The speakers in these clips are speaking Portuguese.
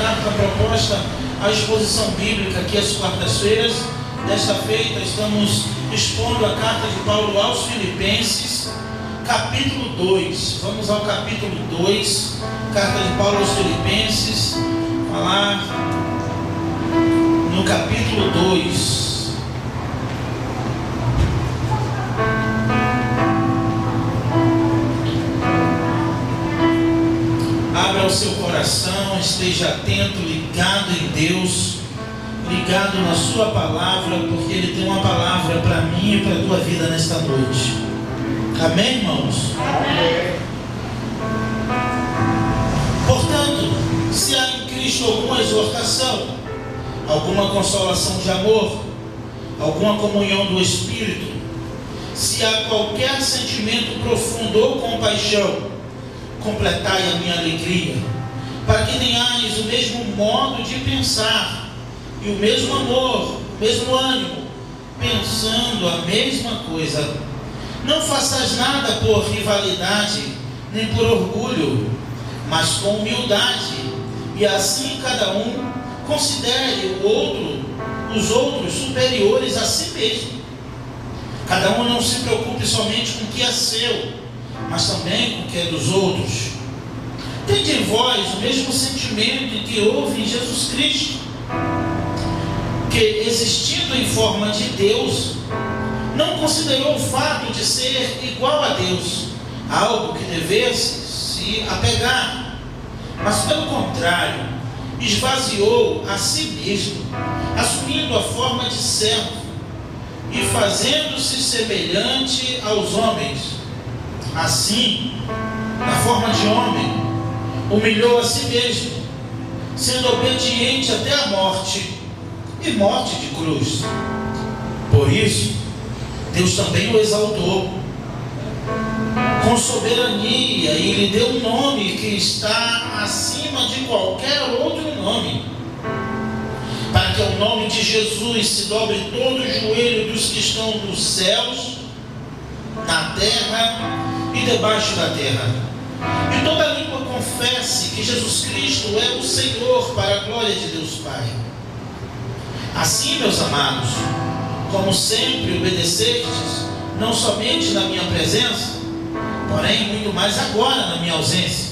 carta proposta à exposição bíblica aqui às quartas-feiras. Desta feita, estamos expondo a carta de Paulo aos Filipenses, capítulo 2. Vamos ao capítulo 2, carta de Paulo aos Filipenses, falar no capítulo 2. Abra o seu coração, esteja atento, ligado em Deus, ligado na sua palavra, porque Ele tem uma palavra para mim e para a tua vida nesta noite. Amém, irmãos? Amém. Portanto, se há em Cristo alguma exortação, alguma consolação de amor, alguma comunhão do Espírito, se há qualquer sentimento profundo ou compaixão, completai a minha alegria, para que tenhais o mesmo modo de pensar e o mesmo amor, o mesmo ânimo, pensando a mesma coisa. Não façais nada por rivalidade, nem por orgulho, mas com humildade, e assim cada um considere os outros superiores a si mesmo. Cada um não se preocupe somente com o que é seu, mas também com o que é dos outros. Tende em vós o mesmo sentimento que houve em Jesus Cristo, que, existindo em forma de Deus, não considerou o fato de ser igual a Deus algo que devesse se apegar, mas pelo contrário, esvaziou a si mesmo, assumindo a forma de servo e fazendo-se semelhante aos homens. Assim, na forma de homem, humilhou a si mesmo, sendo obediente até a morte, e morte de cruz. Por isso, Deus também o exaltou com soberania e lhe deu um nome que está acima de qualquer outro nome, para que ao nome de Jesus se dobre todo o joelho dos que estão nos céus, na terra e debaixo da terra, e toda língua confesse que Jesus Cristo é o Senhor, para a glória de Deus Pai. Assim, meus amados, como sempre obedecestes, não somente na minha presença, porém muito mais agora na minha ausência,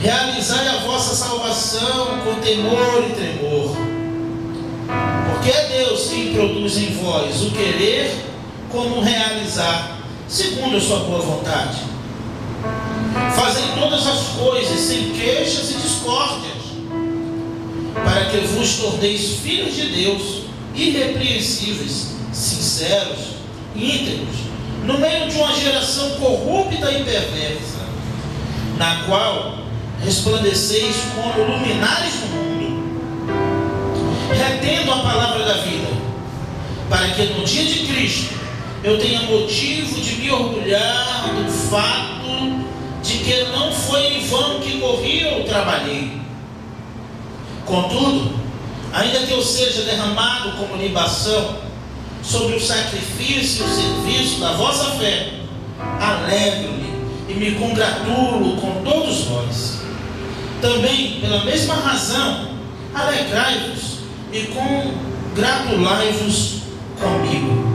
realizai a vossa salvação com temor e tremor, porque é Deus quem produz em vós o querer como o realizar, segundo a sua boa vontade. Fazei todas as coisas sem queixas e discórdias, para que vos torneis filhos de Deus, irrepreensíveis, sinceros, íntegros, no meio de uma geração corrupta e perversa, na qual resplandeceis como luminares no mundo, retendo a palavra da vida, para que no dia de Cristo eu tenha motivo de me orgulhar do fato de que não foi em vão que corri ou trabalhei. Contudo, ainda que eu seja derramado como libação sobre o sacrifício e o serviço da vossa fé, alegro-me e me congratulo com todos vós. Também, pela mesma razão, alegrai-vos e congratulai-vos comigo.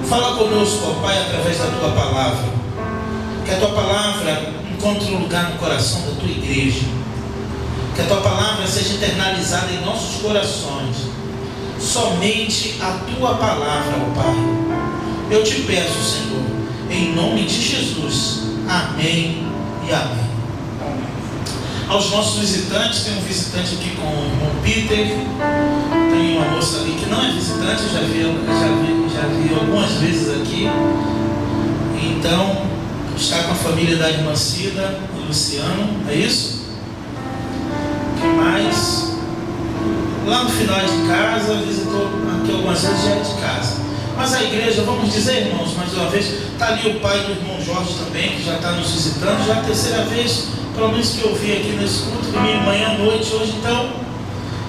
Fala conosco, ó Pai, através da Tua palavra. Que a Tua palavra encontre um lugar no coração da Tua igreja. Que a Tua palavra seja eternalizada em nossos corações. Somente a Tua palavra, ó Pai. Eu te peço, Senhor, em nome de Jesus. Amém e amém. Aos nossos visitantes, tem um visitante aqui com o irmão Peter, tem uma moça ali que não é visitante, eu já vi algumas vezes aqui. Então, está com a família da irmã Cida, o Luciano, é isso? Quem mais? Lá no final de casa, visitou aqui algumas vezes, já é de casa. Mas a igreja, vamos dizer, irmãos, mais uma vez, está ali o pai do irmão Jorge também, que já está nos visitando, já é a terceira vez, pelo menos que eu vi aqui nesse culto, domingo, manhã, noite, hoje. Então,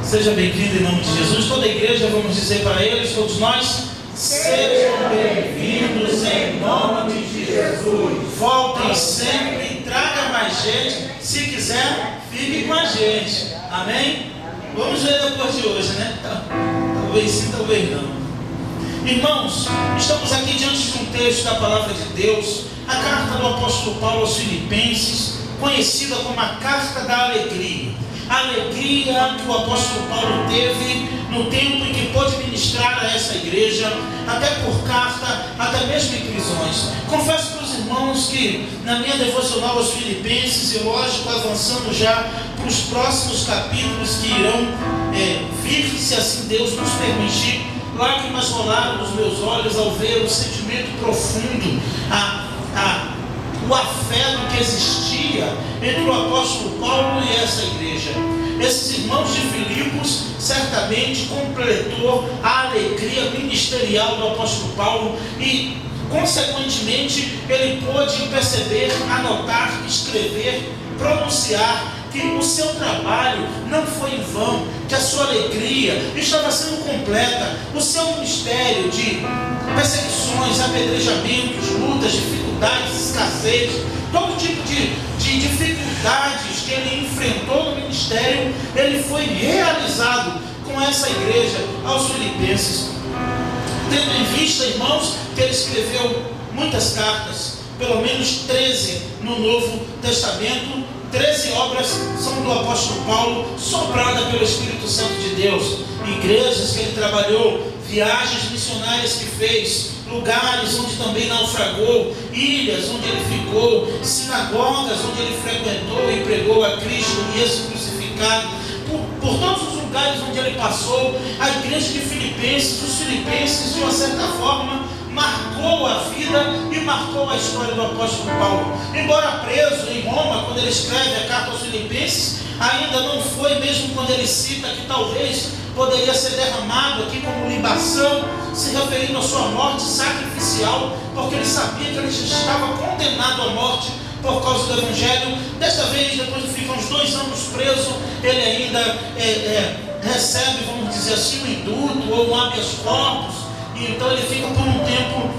seja bem-vindo em nome de Jesus. Toda a igreja, vamos dizer para eles, todos nós, sejam bem-vindos em nome de Jesus. Voltem sempre e tragam mais gente, se quiser, fique com a gente. Amém? Vamos ver depois de hoje, né? Talvez sim, talvez não. Irmãos, estamos aqui diante de um texto da palavra de Deus, a carta do apóstolo Paulo aos Filipenses, conhecida como a carta da alegria. A alegria que o apóstolo Paulo teve no tempo em que pôde ministrar a essa igreja, até por carta, até mesmo em prisões. Confesso para os irmãos que na minha devocional aos Filipenses, e lógico, avançando já para os próximos capítulos que irão vir, se assim Deus nos permitir, lágrimas rolaram nos meus olhos ao ver o sentimento profundo, o afeto que existia entre o apóstolo Paulo e essa igreja. Esses irmãos de Filipos certamente completou a alegria ministerial do apóstolo Paulo e, consequentemente, ele pôde perceber, anotar, escrever, pronunciar que o seu trabalho não foi em vão, que a sua alegria estava sendo completa. O seu ministério de perseguições, apedrejamentos, lutas, dificuldades, escassez, todo tipo de dificuldades que ele enfrentou no ministério, ele foi realizado com essa igreja aos Filipenses. Tendo em vista, irmãos, que ele escreveu muitas cartas, pelo menos 13 no Novo Testamento, 13 obras são do apóstolo Paulo, soprada pelo Espírito Santo de Deus. Igrejas que ele trabalhou, viagens missionárias que fez, lugares onde também naufragou, ilhas onde ele ficou, sinagogas onde ele frequentou e pregou a Cristo e esse crucificado. Por todos os lugares onde ele passou, a igreja de Filipenses, os filipenses, de uma certa forma, marcou a vida e marcou a história do apóstolo Paulo. Embora preso em Roma, quando ele escreve a carta aos Filipenses, ainda não foi, mesmo quando ele cita que talvez poderia ser derramado aqui como libação, se referindo à sua morte sacrificial, porque ele sabia que ele já estava condenado à morte por causa do Evangelho. Desta vez, depois de ficar uns 2 anos preso, ele ainda recebe, vamos dizer assim, um induto ou um habeas corpus. Então ele fica por um tempo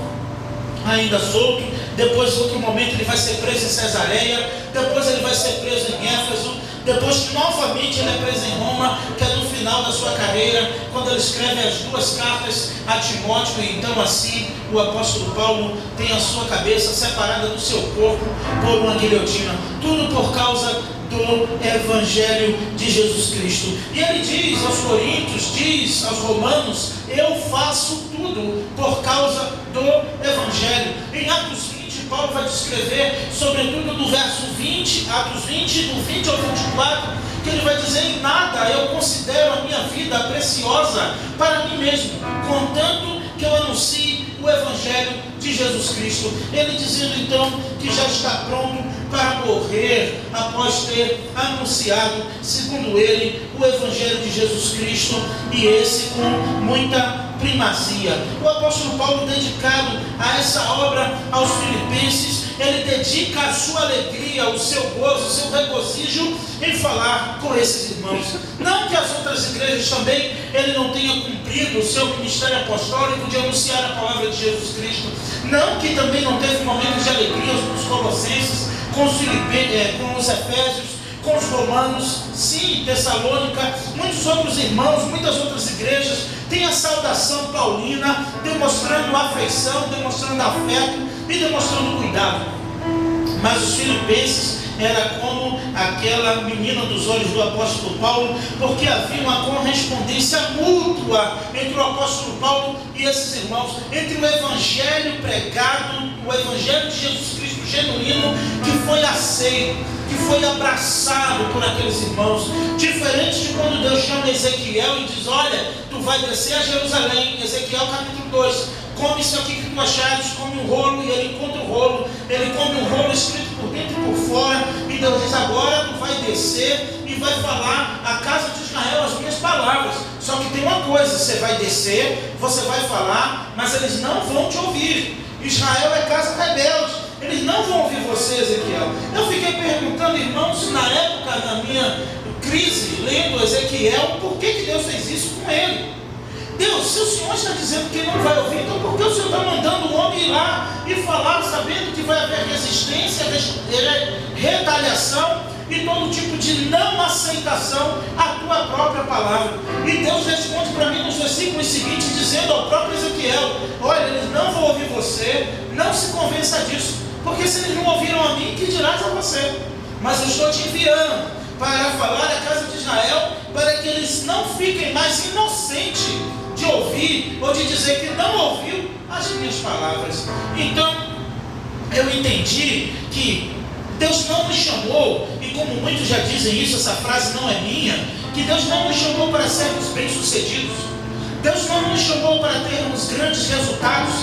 ainda solto. Depois, em outro momento, ele vai ser preso em Cesareia. Depois ele vai ser preso em Éfeso. Depois que novamente ele é preso em Roma, que é no final da sua carreira, quando ele escreve as 2 cartas a Timóteo. E então assim o apóstolo Paulo tem a sua cabeça separada do seu corpo por uma guilhotina. Tudo por causa do Evangelho de Jesus Cristo. E ele diz aos Coríntios, diz aos Romanos: eu faço tudo por causa do Evangelho. Em Atos 20, Paulo vai descrever, sobretudo do verso 20, Atos 20, do 20 ao 24, que ele vai dizer: em nada eu considero a minha vida preciosa para mim mesmo, contanto que eu anuncie o Evangelho de Jesus Cristo. Ele dizendo então que já está pronto para morrer após ter anunciado, segundo ele, o Evangelho de Jesus Cristo, e esse com muita primazia. O apóstolo Paulo, dedicado a essa obra aos Filipenses, ele dedica a sua alegria, o seu gozo, o seu regozijo em falar com esses irmãos. Não que as outras igrejas também ele não tenha cumprido o seu ministério apostólico de anunciar a palavra de Jesus Cristo. Não que também não teve momentos de alegria com os colossenses, com os efésios, com os romanos, sim, Tessalônica, muitos outros irmãos, muitas outras igrejas têm a saudação paulina, demonstrando afeição, demonstrando afeto e demonstrando cuidado. Mas os filipenses era como aquela menina dos olhos do apóstolo Paulo, porque havia uma correspondência mútua entre o apóstolo Paulo e esses irmãos, entre o evangelho pregado, o evangelho de Jesus Cristo genuíno, que foi aceito, que foi abraçado por aqueles irmãos. Diferente de quando Deus chama Ezequiel e diz: olha, tu vai descer a Jerusalém, Ezequiel capítulo 2, come isso aqui que tu achares, come um rolo, e ele encontra o rolo, ele come um rolo escrito por dentro e por fora, e Deus diz: agora tu vai descer e vai falar à casa de Israel as minhas palavras. Só que tem uma coisa: você vai descer, você vai falar, mas eles não vão te ouvir. Israel é casa rebelde, eles não vão ouvir você, Ezequiel. Eu fiquei perguntando, irmãos, na época da minha crise, lendo Ezequiel, por que Deus fez isso com ele? Deus, se o Senhor está dizendo que não vai ouvir, então por que o Senhor está mandando o homem ir lá e falar, sabendo que vai haver resistência, retaliação e todo tipo de não aceitação à tua própria palavra. E Deus responde para mim nos versículos seguintes, dizendo ao próprio Ezequiel: olha, eles não vão ouvir você, não se convença disso, porque se eles não ouviram a mim, que dirás a você? Mas eu estou te enviando para falar à casa de Israel, para que eles não fiquem mais inocentes de ouvir ou de dizer que não ouviu as minhas palavras. Então, eu entendi que Deus não nos chamou, e como muitos já dizem isso, essa frase não é minha, que Deus não nos chamou para sermos bem-sucedidos. Deus não nos chamou para termos grandes resultados.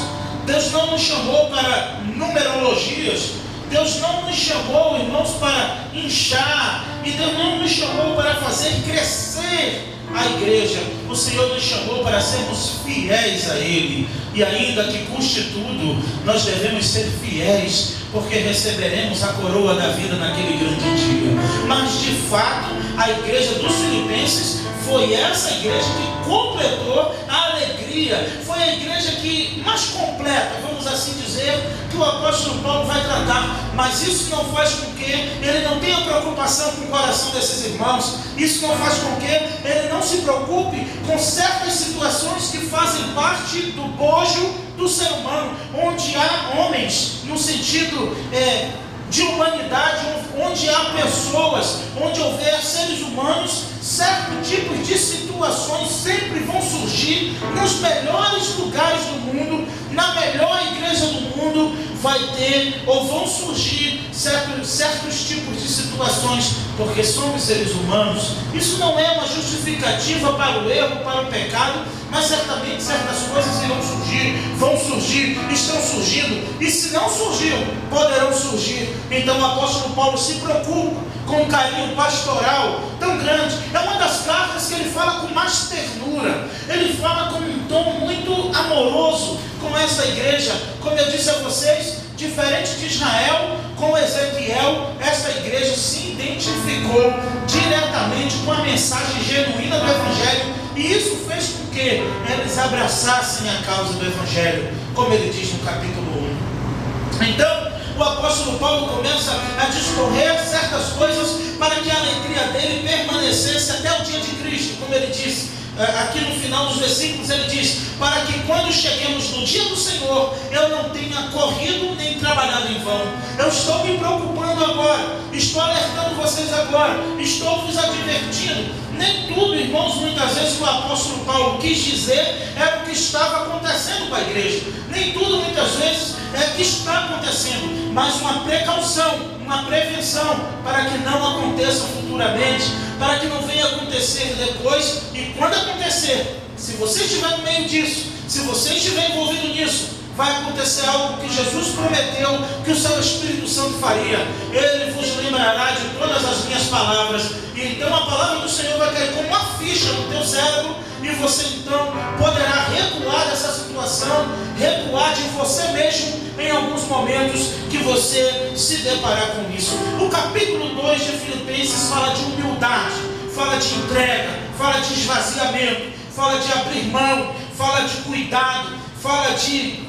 Deus não nos chamou para numerologias. Deus não nos chamou, irmãos, para inchar. E Deus não nos chamou para fazer crescer a igreja. O Senhor nos chamou para sermos fiéis a Ele. E ainda que custe tudo, nós devemos ser fiéis, porque receberemos a coroa da vida naquele grande dia. Mas de fato, a igreja dos Filipenses foi essa igreja que completou a alegria. Foi a igreja que mais completa, vamos assim dizer, que o apóstolo Paulo vai tratar. Mas isso não faz com que ele não tenha preocupação com o coração desses irmãos. Isso não faz com que ele não se preocupe com certas situações que fazem parte do bojo do ser humano, onde há homens no sentido de humanidade, onde há pessoas, onde houver seres humanos, certos tipos de situações sempre vão surgir nos melhores lugares do mundo, na melhor igreja do mundo, vai ter ou vão surgir certos tipos de situações, porque somos seres humanos. Isso não é uma justificativa para o erro, para o pecado, mas certamente certas coisas irão surgir, vão surgir, estão surgindo, e se não surgiram, poderão surgir. Então o apóstolo Paulo se preocupa com um carinho pastoral tão grande. É uma das cartas que ele fala com mais ternura, ele fala com um tom muito amoroso com essa igreja. Como eu disse a vocês, diferente de Israel, com Ezequiel, essa igreja se identificou diretamente com a mensagem genuína do Evangelho, e isso fez com que eles abraçassem a causa do Evangelho, como ele diz no capítulo 1. Então, o apóstolo Paulo começa a discorrer certas coisas para que a alegria dele permanecesse até o dia de Cristo, como ele diz. Aqui no final dos versículos ele diz: para que quando cheguemos no dia do Senhor, eu não tenha corrido nem trabalhado em vão. Eu estou me preocupando agora, estou alertando vocês agora, estou vos advertindo. Nem tudo, irmãos, muitas vezes o apóstolo Paulo quis dizer era o que estava acontecendo com a igreja. Nem tudo, muitas vezes, é o que está acontecendo, mas uma precaução, uma prevenção, para que não aconteça futuramente, para que não venha acontecer depois. E quando acontecer, se você estiver no meio disso, se você estiver envolvido nisso, vai acontecer algo que Jesus prometeu que o seu Espírito Santo faria. Ele vos lembrará de todas as minhas palavras. E então a palavra do Senhor vai cair como uma ficha no teu cérebro, e você então poderá recuar dessa situação, recuar de você mesmo em alguns momentos que você se deparar com isso. O capítulo 2 de Filipenses fala de humildade, fala de entrega, fala de esvaziamento, fala de abrir mão, fala de cuidado, fala de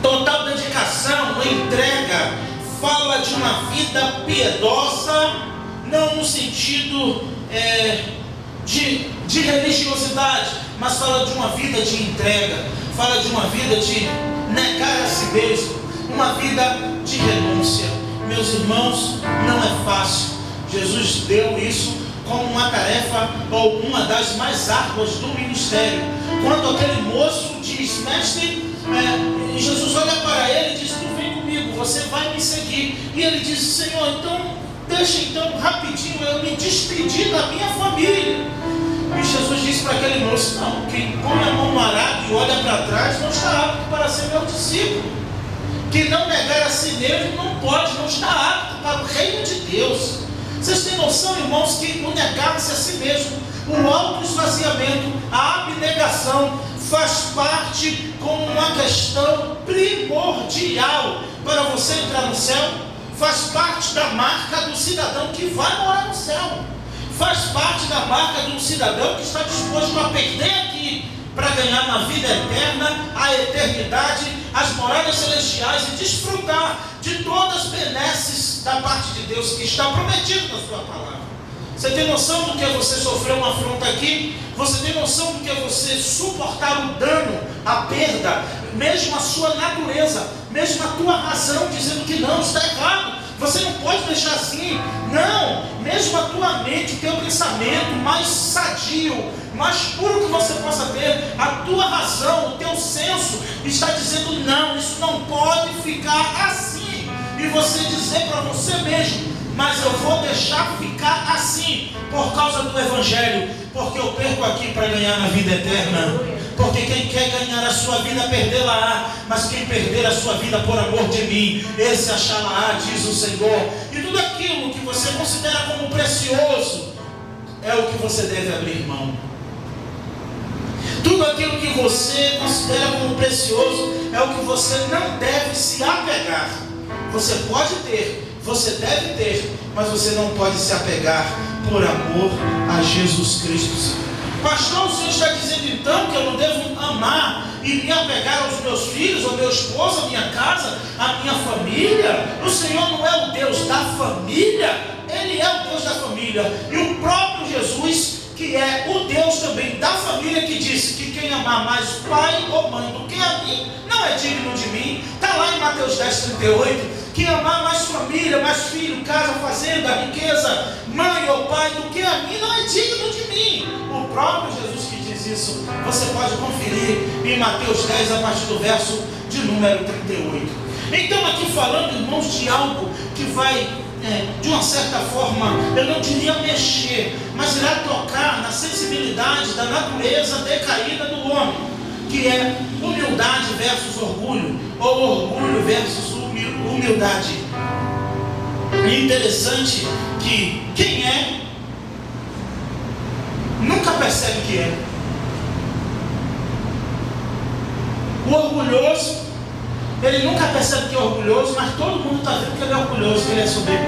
total dedicação, entrega, fala de uma vida piedosa, não no sentido de religiosidade, mas fala de uma vida de entrega, fala de uma vida de negar a si mesmo, uma vida de renúncia. Meus irmãos, não é fácil. Jesus deu isso como uma tarefa, ou uma das mais árduas do ministério. Quando aquele moço diz: mestre, Jesus olha para ele e diz: tu vem comigo, você vai me seguir. E ele diz: Senhor, então deixa então rapidinho eu me despedir da minha família. E Jesus disse para aquele moço: não, quem põe a mão no arado e olha para trás não está apto para ser meu discípulo. Quem não negar a si mesmo não está apto para o reino de Deus. Vocês têm noção, irmãos, que o negar-se a si mesmo, o autoesvaziamento, a abnegação faz parte como uma questão primordial para você entrar no céu? Faz parte da marca do cidadão que vai morar no céu. Faz parte da marca de um cidadão que está disposto a perder aqui para ganhar na vida eterna, a eternidade, as moradas celestiais, e desfrutar de todas as benesses da parte de Deus que está prometido na sua palavra. Você tem noção do que é você sofrer uma afronta aqui? Você tem noção do que é você suportar o dano, a perda, mesmo a sua natureza, mesmo a tua razão dizendo que não, está errado, você não pode deixar assim. Não, mesmo a tua mente, o teu pensamento mais sadio, mais puro que você possa ter, a tua razão, o teu senso está dizendo não, isso não pode ficar assim. E você dizer para você mesmo: mas eu vou deixar ficar assim por causa do Evangelho, porque eu perco aqui para ganhar na vida eterna. Porque quem quer ganhar a sua vida, perdê-la-á, mas quem perder a sua vida por amor de mim, esse achá-la-á, diz o Senhor. E tudo aquilo que você considera como precioso é o que você deve abrir mão. Tudo aquilo que você considera como precioso é o que você não deve se apegar. Você pode ter, você deve ter, mas você não pode se apegar por amor a Jesus Cristo. Pastor, o senhor está dizendo então que eu não devo amar e me apegar aos meus filhos, ao meu esposo, à minha casa, à minha família? O Senhor não é o Deus da família? Ele é o Deus da família. E o próprio Jesus, que é o Deus também da família, que disse que quem amar mais pai ou mãe do que a mim, não é digno de mim. Está lá em Mateus 10:38. Quem amar mais família, mais filho, casa, fazenda, riqueza, mãe ou pai do que a mim, não é digno de mim. O próprio Jesus que diz isso, você pode conferir em Mateus 10, a partir do verso de número 38. Então aqui falando, irmãos, de algo que vai, de uma certa forma, eu não diria mexer, mas irá tocar na sensibilidade da natureza decaída do homem, que é humildade versus orgulho, ou orgulho versus humildade. É interessante que quem é nunca percebe que é. O orgulhoso, ele nunca percebe que é orgulhoso, mas todo mundo está vendo que ele é orgulhoso, que ele é soberbo.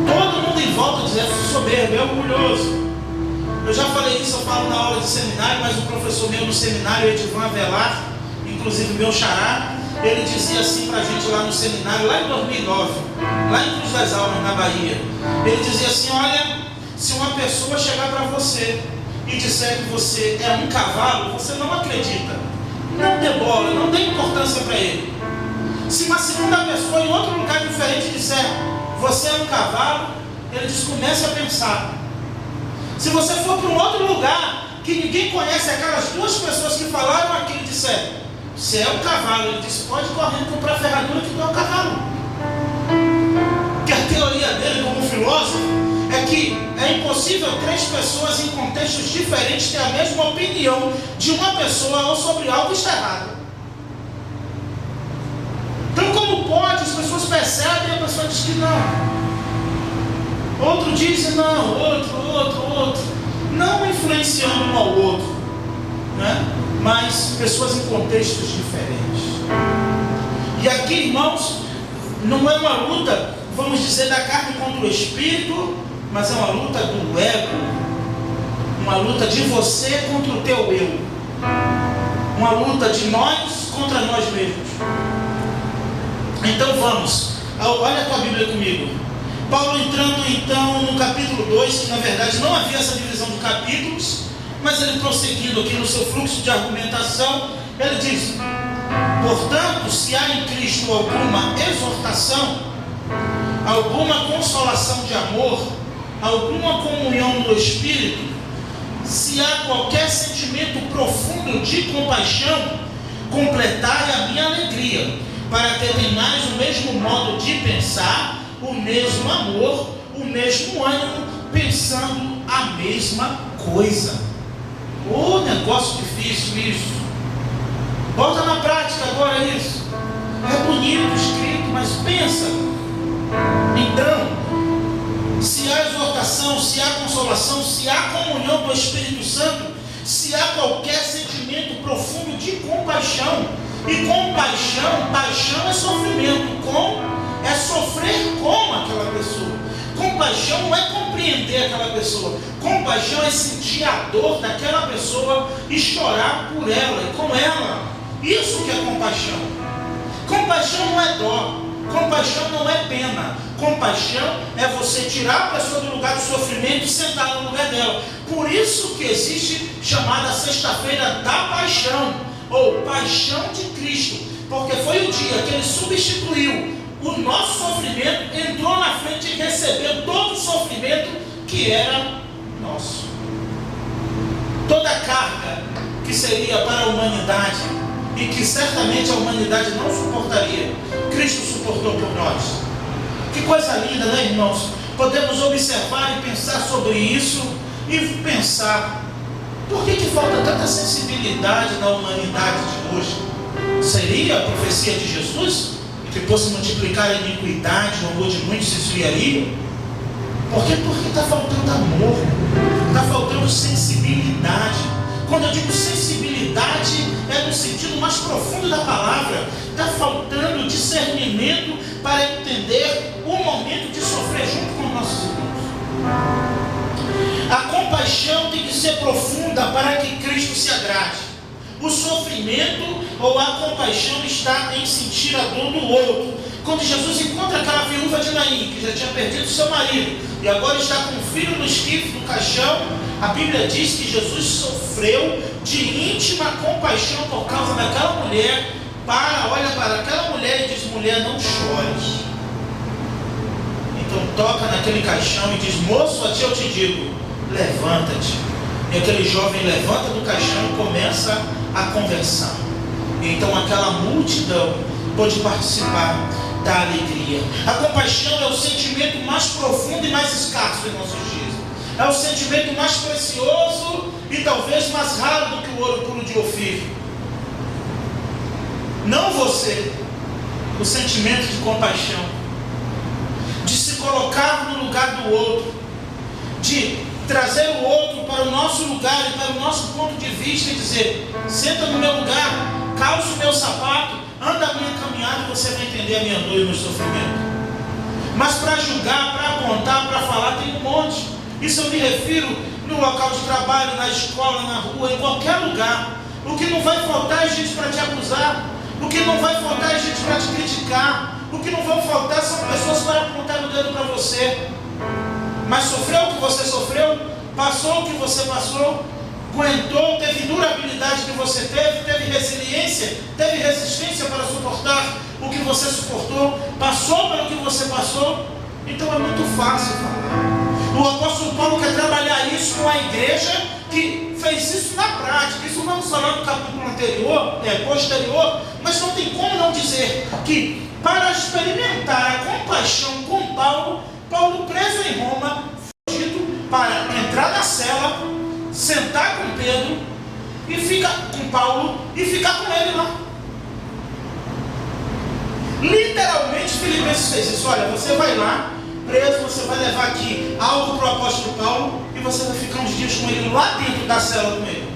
Todo mundo em volta diz: é soberbo, é orgulhoso. Eu já falei isso, eu falo na aula de seminário, mas o professor meu no seminário, Edivan Avelar, inclusive meu xará, ele dizia assim para a gente lá no seminário, lá em 2009, lá em Cruz das Almas, na Bahia. Ele dizia assim: olha, se uma pessoa chegar para você e disser que você é um cavalo, você não acredita, não dê bola, não dê importância para ele. Se uma segunda pessoa em outro lugar diferente disser você é um cavalo, ele diz: comece a pensar. Se você for para um outro lugar que ninguém conhece aquelas duas pessoas que falaram aquilo e disser você é um cavalo, ele disse: pode correr comprar ferradura que tu é um cavalo. Que a teoria dele como filósofo é que é impossível três pessoas em contextos diferentes ter a mesma opinião de uma pessoa ou sobre algo que está errado. Então como pode? As pessoas percebem e a pessoa diz que não. Outro diz não, outro, não influenciando um ao outro, né? Mas pessoas em contextos diferentes. E aqui, irmãos, não é uma luta, vamos dizer, da carne contra o espírito, mas é uma luta do ego, uma luta de você contra o teu eu, uma luta de nós contra nós mesmos. Então vamos, olha a tua Bíblia comigo. Paulo entrando então no capítulo 2, que na verdade não havia essa divisão de capítulos, mas ele prosseguindo aqui no seu fluxo de argumentação, ele diz: portanto, se há em Cristo alguma exortação, alguma consolação de amor, alguma comunhão do Espírito, se há qualquer sentimento profundo de compaixão, completai a minha alegria, para que tenhais o mesmo modo de pensar, o mesmo amor, o mesmo ânimo, pensando a mesma coisa. Oh, negócio difícil isso. Bota na prática agora isso. É bonito escrito, mas pensa. Então, se há exortação, se há consolação, se há comunhão do Espírito Santo, se há qualquer sentimento profundo de compaixão, e compaixão, paixão é sofrimento, é sofrer com aquela pessoa. Compaixão não é compreender aquela pessoa. Compaixão é sentir a dor daquela pessoa e chorar por ela e com ela. Isso que é compaixão. Compaixão não é dó. Compaixão não é pena. Compaixão é você tirar a pessoa do lugar do sofrimento e sentar no lugar dela. Por isso que existe chamada Sexta-feira da Paixão, ou Paixão de Cristo, porque foi o dia que ele substituiu o nosso sofrimento, entrou na frente e recebeu todo o sofrimento que era nosso. Toda a carga que seria para a humanidade e que certamente a humanidade não suportaria, Cristo suportou por nós. Que coisa linda, né, irmãos? Podemos observar e pensar sobre isso e pensar, por que falta tanta sensibilidade na humanidade de hoje? Seria a profecia de Jesus? Que fosse multiplicar a iniquidade, o amor de muitos se esfriaria? Por quê? Porque está faltando amor, está faltando sensibilidade. Quando eu digo sensibilidade, é no sentido mais profundo da palavra. Está faltando discernimento para entender o momento de sofrer junto com nossos irmãos. A compaixão tem que ser profunda para que Cristo se agrade. O sofrimento ou a compaixão está em sentir a dor do outro. Quando Jesus encontra aquela viúva de Naim, que já tinha perdido seu marido e agora está com o filho no esquife do caixão, a Bíblia diz que Jesus sofreu de íntima compaixão por causa daquela mulher. Olha para aquela mulher e diz: mulher, não chores. Então toca naquele caixão e diz: moço, a ti eu te digo, levanta-te. E aquele jovem levanta do caixão e começa a conversar. Então aquela multidão pôde participar da alegria. A compaixão é o sentimento mais profundo e mais escasso em nossos dias. É o sentimento mais precioso e talvez mais raro do que o ouro puro de Ofir. Não você, o sentimento de compaixão, de se colocar no lugar do outro, de trazer o outro para o nosso lugar e para o nosso ponto de vista e dizer: senta no meu lugar, calça o meu sapato, anda a minha caminhada e você vai entender a minha dor e o meu sofrimento. Mas para julgar, para apontar, para falar, tem um monte. Isso eu me refiro no local de trabalho, na escola, na rua, em qualquer lugar. O que não vai faltar é gente para te acusar. O que não vai faltar é gente para te criticar. O que não vai faltar são pessoas para apontar o dedo para você. Mas sofreu o que você sofreu, passou o que você passou, aguentou, teve durabilidade que você teve resiliência, teve resistência para suportar o que você suportou, passou pelo que você passou. Então é muito fácil falar. O apóstolo Paulo quer trabalhar isso com a igreja que fez isso na prática. Isso vamos falar no capítulo posterior, mas não tem como não dizer que para experimentar a compaixão com Paulo preso em Roma, foi dito para entrar na cela, sentar com Pedro e ficar com Paulo e ficar com ele lá. Literalmente Filipenses fez isso. Olha, você vai lá preso, você vai levar aqui algo para o apóstolo Paulo e você vai ficar uns dias com ele lá dentro da cela com ele.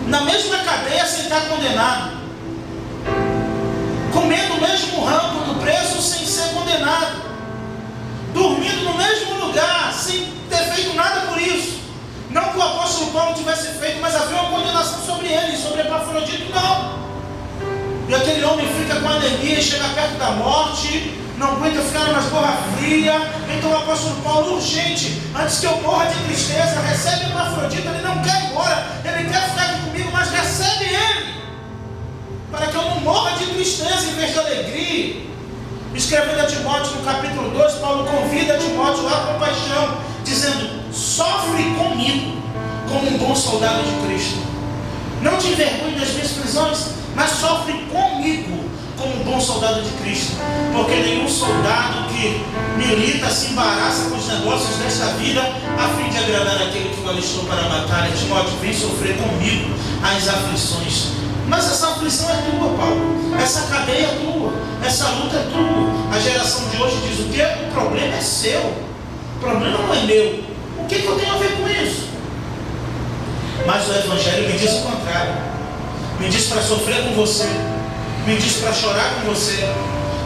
Na mesma cadeia sem estar condenado, comendo o mesmo ramo do preso sem ser condenado, dormindo no mesmo lugar sem ter feito nada por isso. Não que o apóstolo Paulo tivesse feito, mas havia uma condenação sobre ele, sobre Epafrodito, não. E aquele homem fica com anemia, chega perto da morte, não aguenta ficar na masmorra fria. Então o apóstolo Paulo, urgente, antes que eu morra de tristeza, recebe Epafrodito. Ele não quer ir embora, ele quer ficar aqui comigo, mas recebe ele, para que eu não morra de tristeza em vez de alegria. Escrevendo a Timóteo no capítulo 2, Paulo convida Timóteo à compaixão, dizendo: sofre comigo como um bom soldado de Cristo. Não te envergonhe das minhas prisões, mas sofre comigo como um bom soldado de Cristo. Porque nenhum soldado que milita se embaraça com os negócios desta vida a fim de agradar aquele que o alistou para a batalha. Timóteo, vem sofrer comigo as aflições. Mas essa aflição é tua, Paulo. Essa cadeia é tua. Essa luta é tua. A geração de hoje diz o quê? O problema é seu. O problema não é meu. O que eu tenho a ver com isso? Mas o Evangelho me diz o contrário. Me diz para sofrer com você. Me diz para chorar com você.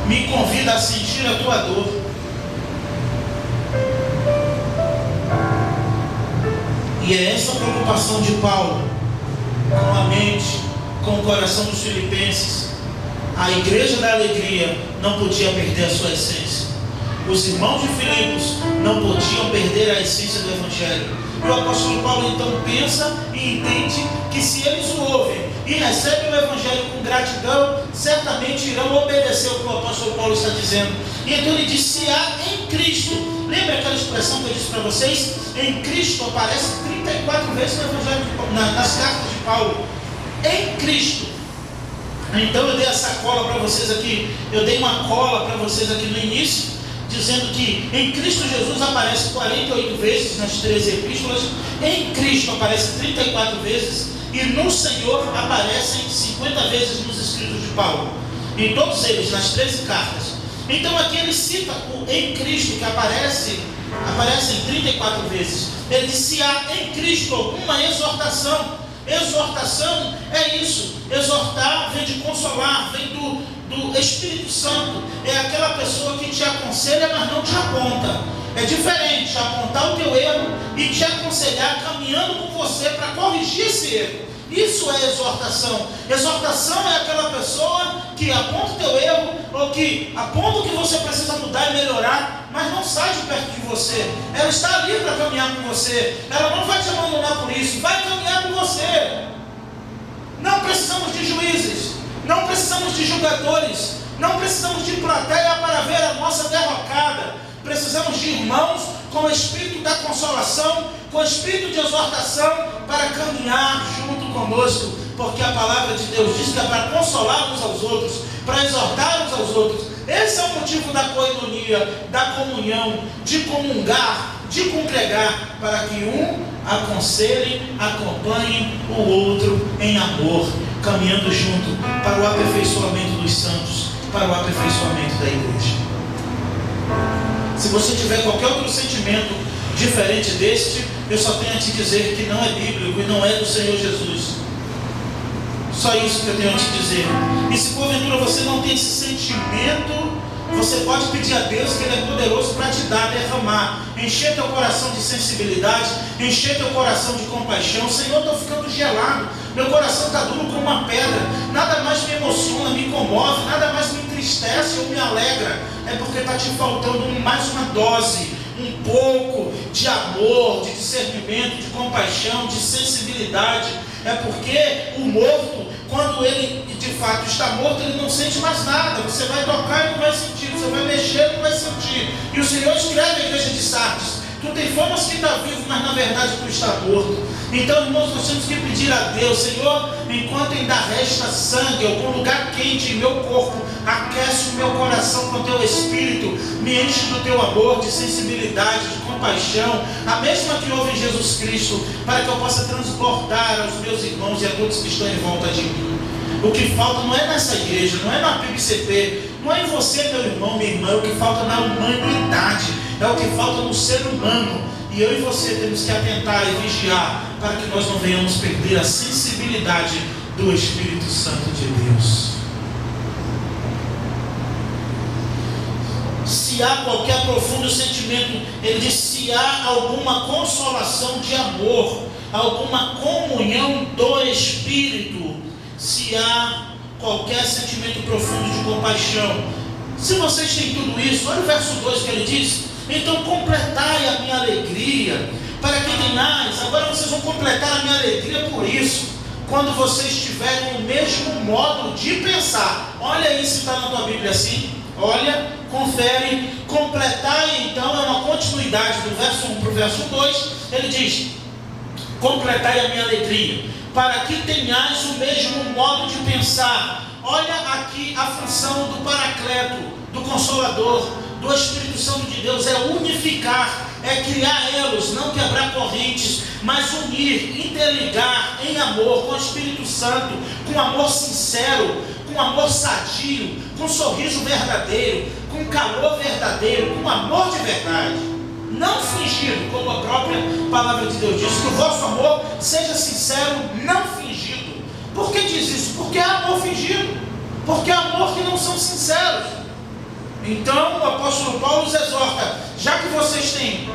Me convida a sentir a tua dor. E é essa preocupação de Paulo com a mente, com o coração dos filipenses, A igreja da alegria não podia perder a sua essência. Os irmãos de Filipos não podiam perder a essência do Evangelho. E o apóstolo Paulo então pensa e entende que se eles o ouvem e recebem o Evangelho com gratidão, certamente irão obedecer o que o apóstolo Paulo está dizendo. E então ele diz: se há em Cristo. Lembra aquela expressão que eu disse para vocês? Em Cristo aparece 34 vezes no Evangelho, nas cartas de Paulo. Em Cristo. Então eu dei essa cola para vocês aqui. Eu dei uma cola para vocês aqui no início, dizendo que em Cristo Jesus aparece 48 vezes nas 13 epístolas. Em Cristo aparece 34 vezes. E no Senhor aparecem 50 vezes nos escritos de Paulo. Em todos eles, nas 13 cartas. Então aqui ele cita o em Cristo, que aparece 34 vezes. Ele diz: se há em Cristo alguma exortação. Exortação é isso. Exortar vem de consolar, vem do Espírito Santo. É aquela pessoa que te aconselha, mas não te aponta. É diferente apontar o teu erro e te aconselhar caminhando com você para corrigir esse erro. Isso é exortação. Exortação é aquela pessoa que aponta o teu erro, ou que aponta o que você precisa mudar e melhorar, mas não sai de perto de você. Ela está ali para caminhar com você. Ela não vai te abandonar por isso, vai caminhar com você. Não precisamos de juízes, não precisamos de julgadores, não precisamos de plateia para ver a nossa derrocada. Precisamos de irmãos com o espírito da consolação, com o espírito de exortação, para caminhar junto conosco, porque a palavra de Deus diz que é para consolar uns aos outros, para exortar uns aos outros. Esse é o motivo da coinonia, da comunhão, de comungar, de congregar, para que um aconselhe, acompanhe o outro em amor, caminhando junto para o aperfeiçoamento dos santos, para o aperfeiçoamento da igreja. Se você tiver qualquer outro sentimento diferente deste, eu só tenho a te dizer que não é bíblico e não é do Senhor Jesus. Só isso que eu tenho a te dizer. E se porventura você não tem esse sentimento, você pode pedir a Deus, que Ele é poderoso para te dar, derramar, encher teu coração de sensibilidade, encher teu coração de compaixão. Senhor, eu estou ficando gelado, meu coração está duro como uma pedra, nada mais me emociona, me comove, nada mais me entristece ou me alegra. É porque está te faltando mais uma dose, um pouco de amor, de discernimento, de compaixão, de sensibilidade. É porque o morto, quando ele de fato está morto, ele não sente mais nada. Você vai tocar e não vai sentir, você vai mexer e não vai sentir. E o Senhor escreve à igreja de Sardes: tu tem fama que está vivo, mas na verdade tu está morto. Então, irmãos, nós temos que pedir a Deus: Senhor, enquanto ainda resta sangue, algum lugar quente em meu corpo, aquece o meu coração com o teu espírito, me enche do teu amor, de sensibilidade, de compaixão, a mesma que houve em Jesus Cristo, para que eu possa transbordar aos meus irmãos e a todos que estão em volta de mim. O que falta não é nessa igreja, não é na PIBCP, não é em você, meu irmão, minha irmã. O que falta na humanidade, é o que falta no ser humano. E eu e você temos que atentar e vigiar, para que nós não venhamos perder a sensibilidade do Espírito Santo de Deus. Se há qualquer profundo sentimento, ele diz: se há alguma consolação de amor, alguma comunhão do Espírito, se há qualquer sentimento profundo de compaixão. Se vocês têm tudo isso, olha o verso 2 que ele diz: então completai a minha alegria, para que tenhais. Agora vocês vão completar a minha alegria por isso, quando vocês tiverem o mesmo modo de pensar. Olha aí se está na tua Bíblia assim. Olha, confere. Completai, então, é uma continuidade do verso 1 para o verso 2. Ele diz: completai a minha alegria, para que tenhais o mesmo modo de pensar. Olha aqui a função do Paracleto, do Consolador, do Espírito Santo de Deus: é unificar, é criar elos, não quebrar correntes, mas unir, interligar em amor com o Espírito Santo, com amor sincero, com amor sadio, com sorriso verdadeiro, com calor verdadeiro, com amor de verdade, não fingido, como a própria palavra de Deus diz, que o vosso amor seja sincero, não fingido. Por que diz isso? Porque há amor fingido, porque há amor que não são sinceros. Então o apóstolo Paulo os exorta: já que vocês têm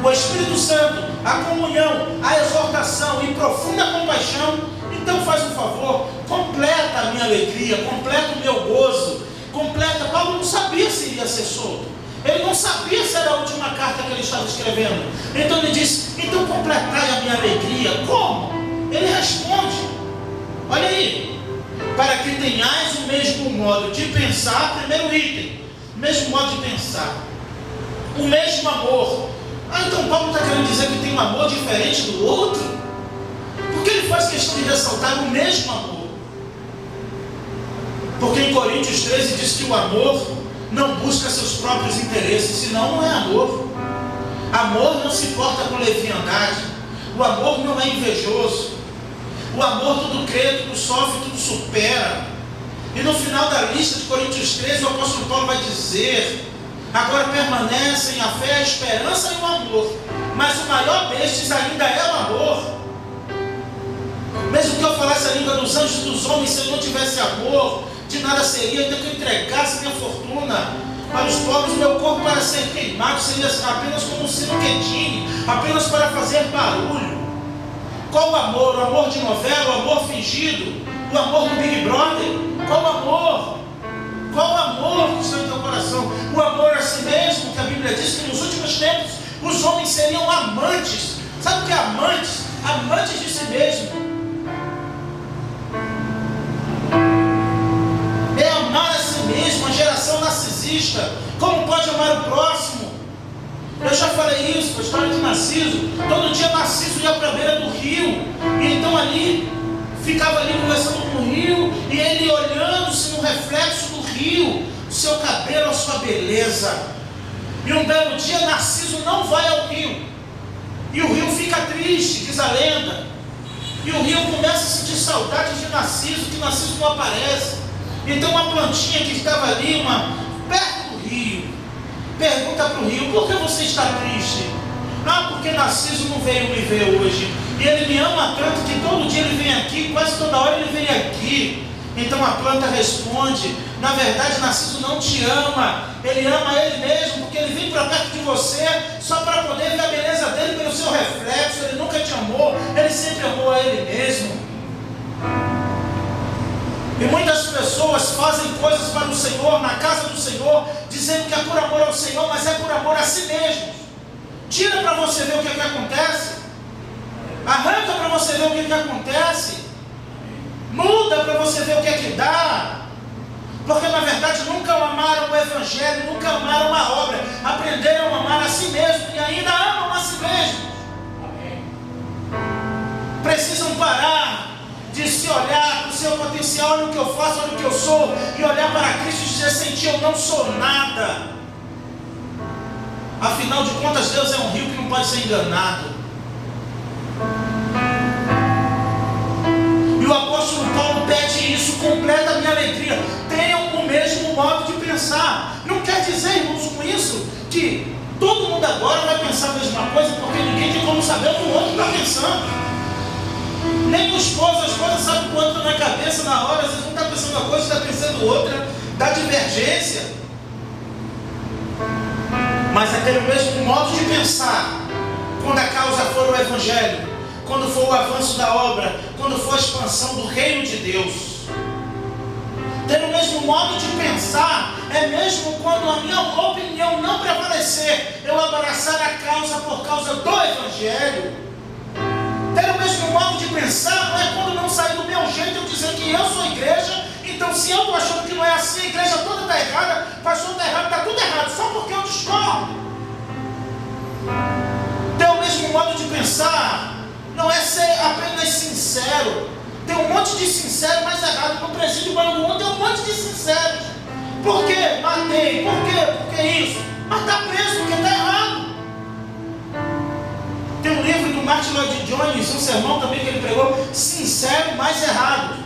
o Espírito Santo, a comunhão, a exortação e profunda compaixão, Então faz um favor, completa a minha alegria, completa o meu gozo, completa. Paulo não sabia se iria ser solto, ele não sabia se era a última carta que ele estava escrevendo. Então ele disse: então completai a minha alegria. Como? Ele responde, olha aí: para que tenhais o mesmo modo de pensar. Primeiro item, o mesmo modo de pensar, o mesmo amor. Então Paulo está querendo dizer que tem um amor diferente do outro? Porque ele faz questão de ressaltar o mesmo amor? Porque em Coríntios 13 diz que o amor não busca seus próprios interesses, senão não é amor. Amor não se porta com leviandade, o amor não é invejoso, o amor tudo crê, tudo sofre, tudo supera. E no final da lista de Coríntios 13, o apóstolo Paulo vai dizer: agora permanecem a fé, a esperança e o amor, mas o maior destes ainda é o amor. Mesmo que eu falasse a língua dos anjos e dos homens, se eu não tivesse amor, de nada seria. Ainda que eu entregasse minha fortuna para os pobres, meu corpo para ser queimado seria apenas como um sino quentinho, apenas para fazer barulho. Qual o amor? O amor de novela, o amor fingido, o amor do Big Brother? Qual o amor? Qual o amor que está no teu coração? O amor a si mesmo, que a Bíblia diz que nos últimos tempos os homens seriam amantes. Sabe o que é amantes? Amantes de si mesmo. É amar a si mesmo, a geração narcisista. Como pode amar o próximo? Eu já falei isso, a história de Narciso. Todo dia Narciso ia para a beira do rio, e então ali, ficava ali conversando com o rio, e ele olhando-se no reflexo do rio, o seu cabelo, a sua beleza. E um belo dia Narciso não vai ao rio, e o rio fica triste, diz a lenda. E o rio começa a sentir saudade de Narciso, que Narciso não aparece. Então uma plantinha que estava ali, perto do rio, pergunta para o rio: por que você está triste? Ah, porque Narciso não veio me ver hoje. E ele me ama tanto que todo dia ele vem aqui, quase toda hora ele vem aqui. Então a planta responde: na verdade Narciso não te ama, ele ama ele mesmo, porque ele vem para perto de você só para poder ver a beleza dele pelo seu reflexo. Ele nunca te amou, ele sempre amou a ele mesmo. E muitas pessoas fazem coisas para o Senhor, na casa do Senhor, dizendo que é por amor ao Senhor, mas é por amor a si mesmo. Tira para você ver o que acontece. Arranca para você ver o que acontece. Muda para você ver o que dá. Porque na verdade nunca amaram o Evangelho, nunca amaram a obra. Aprenderam a amar a si mesmo e ainda amam a si mesmo. Precisam parar de se olhar para o seu potencial: olha o que eu faço, olha o que eu sou, e olhar para Cristo e dizer: sem ti eu não sou nada. Afinal de contas, Deus é um rio que não pode ser enganado. E o apóstolo Paulo pede isso: completa a minha alegria. Tenham o mesmo modo de pensar. Não quer dizer, irmãos, com isso que todo mundo agora vai pensar a mesma coisa, porque ninguém tem como saber o que o outro está pensando. Nem o esposo, a esposa sabe quanto na cabeça na hora. Às vezes um está pensando uma coisa, está pensando outra, dá divergência. Mas aquele mesmo modo de pensar, quando a causa for o Evangelho, quando for o avanço da obra, quando for a expansão do reino de Deus. Ter o mesmo modo de pensar é mesmo quando a minha opinião não prevalecer, eu abraçar a causa por causa do Evangelho. Ter o mesmo modo de pensar não é quando não sair do meu jeito eu dizer que eu sou igreja, então se eu estou achando que não é assim, a igreja toda está errada, o pastor está errado, está tudo errado, só porque eu discordo. Ter o mesmo modo de pensar não é ser apenas sincero. Tem um monte de sincero mais errado. No presídio Bangu tem um monte de sinceros. Por quê? Matei. Por quê? Por que isso? Mas está preso porque está errado. Tem um livro do Martin Lloyd Jones, um sermão também que ele pregou: sincero mais errado.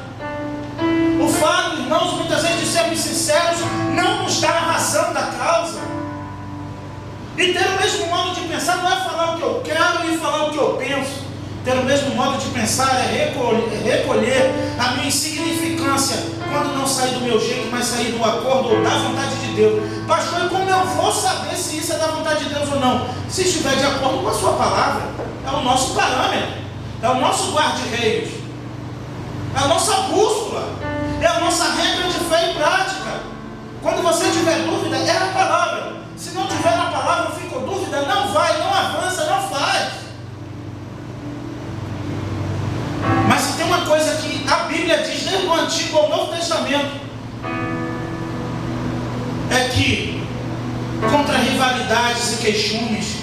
O fato, irmãos, muitas vezes de sermos sinceros não nos dá a razão da causa. E ter o mesmo modo de pensar não é falar o que eu quero e falar o que eu penso. Ter o mesmo modo de pensar é recolher a minha insignificância quando não sair do meu jeito, mas sair do acordo ou da vontade de Deus. Pastor, e como eu vou saber se isso é da vontade de Deus ou não? Se estiver de acordo com a sua palavra. É o nosso parâmetro, é o nosso guarda-reios. é a nossa bússola, é a nossa regra de fé e prática. Quando você tiver dúvida, é a palavra. Se não tiver na palavra, ficou dúvida, não vai, não avança, não faz. Mas se tem uma coisa que a Bíblia diz desde o Antigo ao Novo Testamento, é que contra rivalidades e queixumes,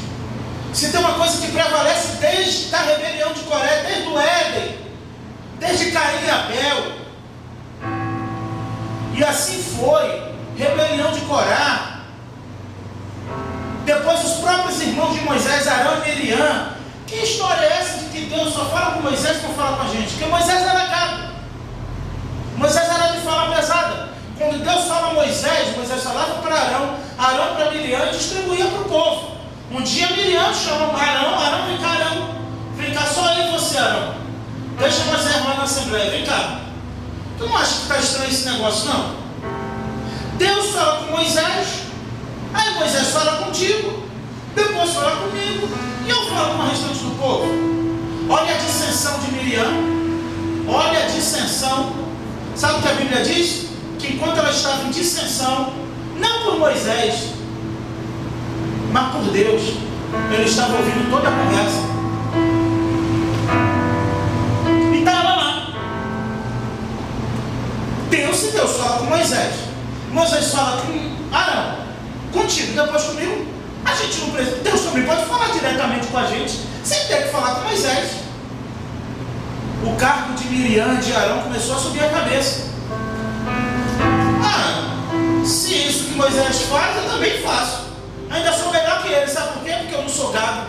se tem uma coisa que prevalece desde a rebelião de Coré, desde o Éden, desde Caim e Abel, e assim foi, rebelião de Corá, depois os próprios irmãos de Moisés, Arão e Miriam. Que história é essa de que Deus só fala com Moisés e não fala com a gente? Porque Moisés era gato, Moisés era de fala pesada. Quando Deus fala a Moisés, Moisés falava para Arão, Arão para Miriam e distribuía para o povo. Um dia Miriam chama Arão, vem cá, só eu e você, Arão. Deixa nós irmãs na Assembleia, vem cá. Tu não acha que está estranho esse negócio, não? Deus fala com Moisés, aí Moisés fala contigo, depois fala comigo, e eu falo com o restante do povo. Olha a dissensão de Miriam, olha a dissensão. Sabe o que a Bíblia diz? Que enquanto ela estava em dissensão, não por Moisés, mas por Deus, ele estava ouvindo toda a conversa. E estava lá. Se Deus fala com Moisés, Moisés fala com Arão, contigo, depois comigo, a gente não precisa. Deus também pode falar diretamente com a gente, sem ter que falar com Moisés. O cargo de Miriam e de Arão começou a subir a cabeça. Se isso que Moisés faz, eu também faço. Ainda sou melhor que ele, sabe por quê? Porque eu não sou gado.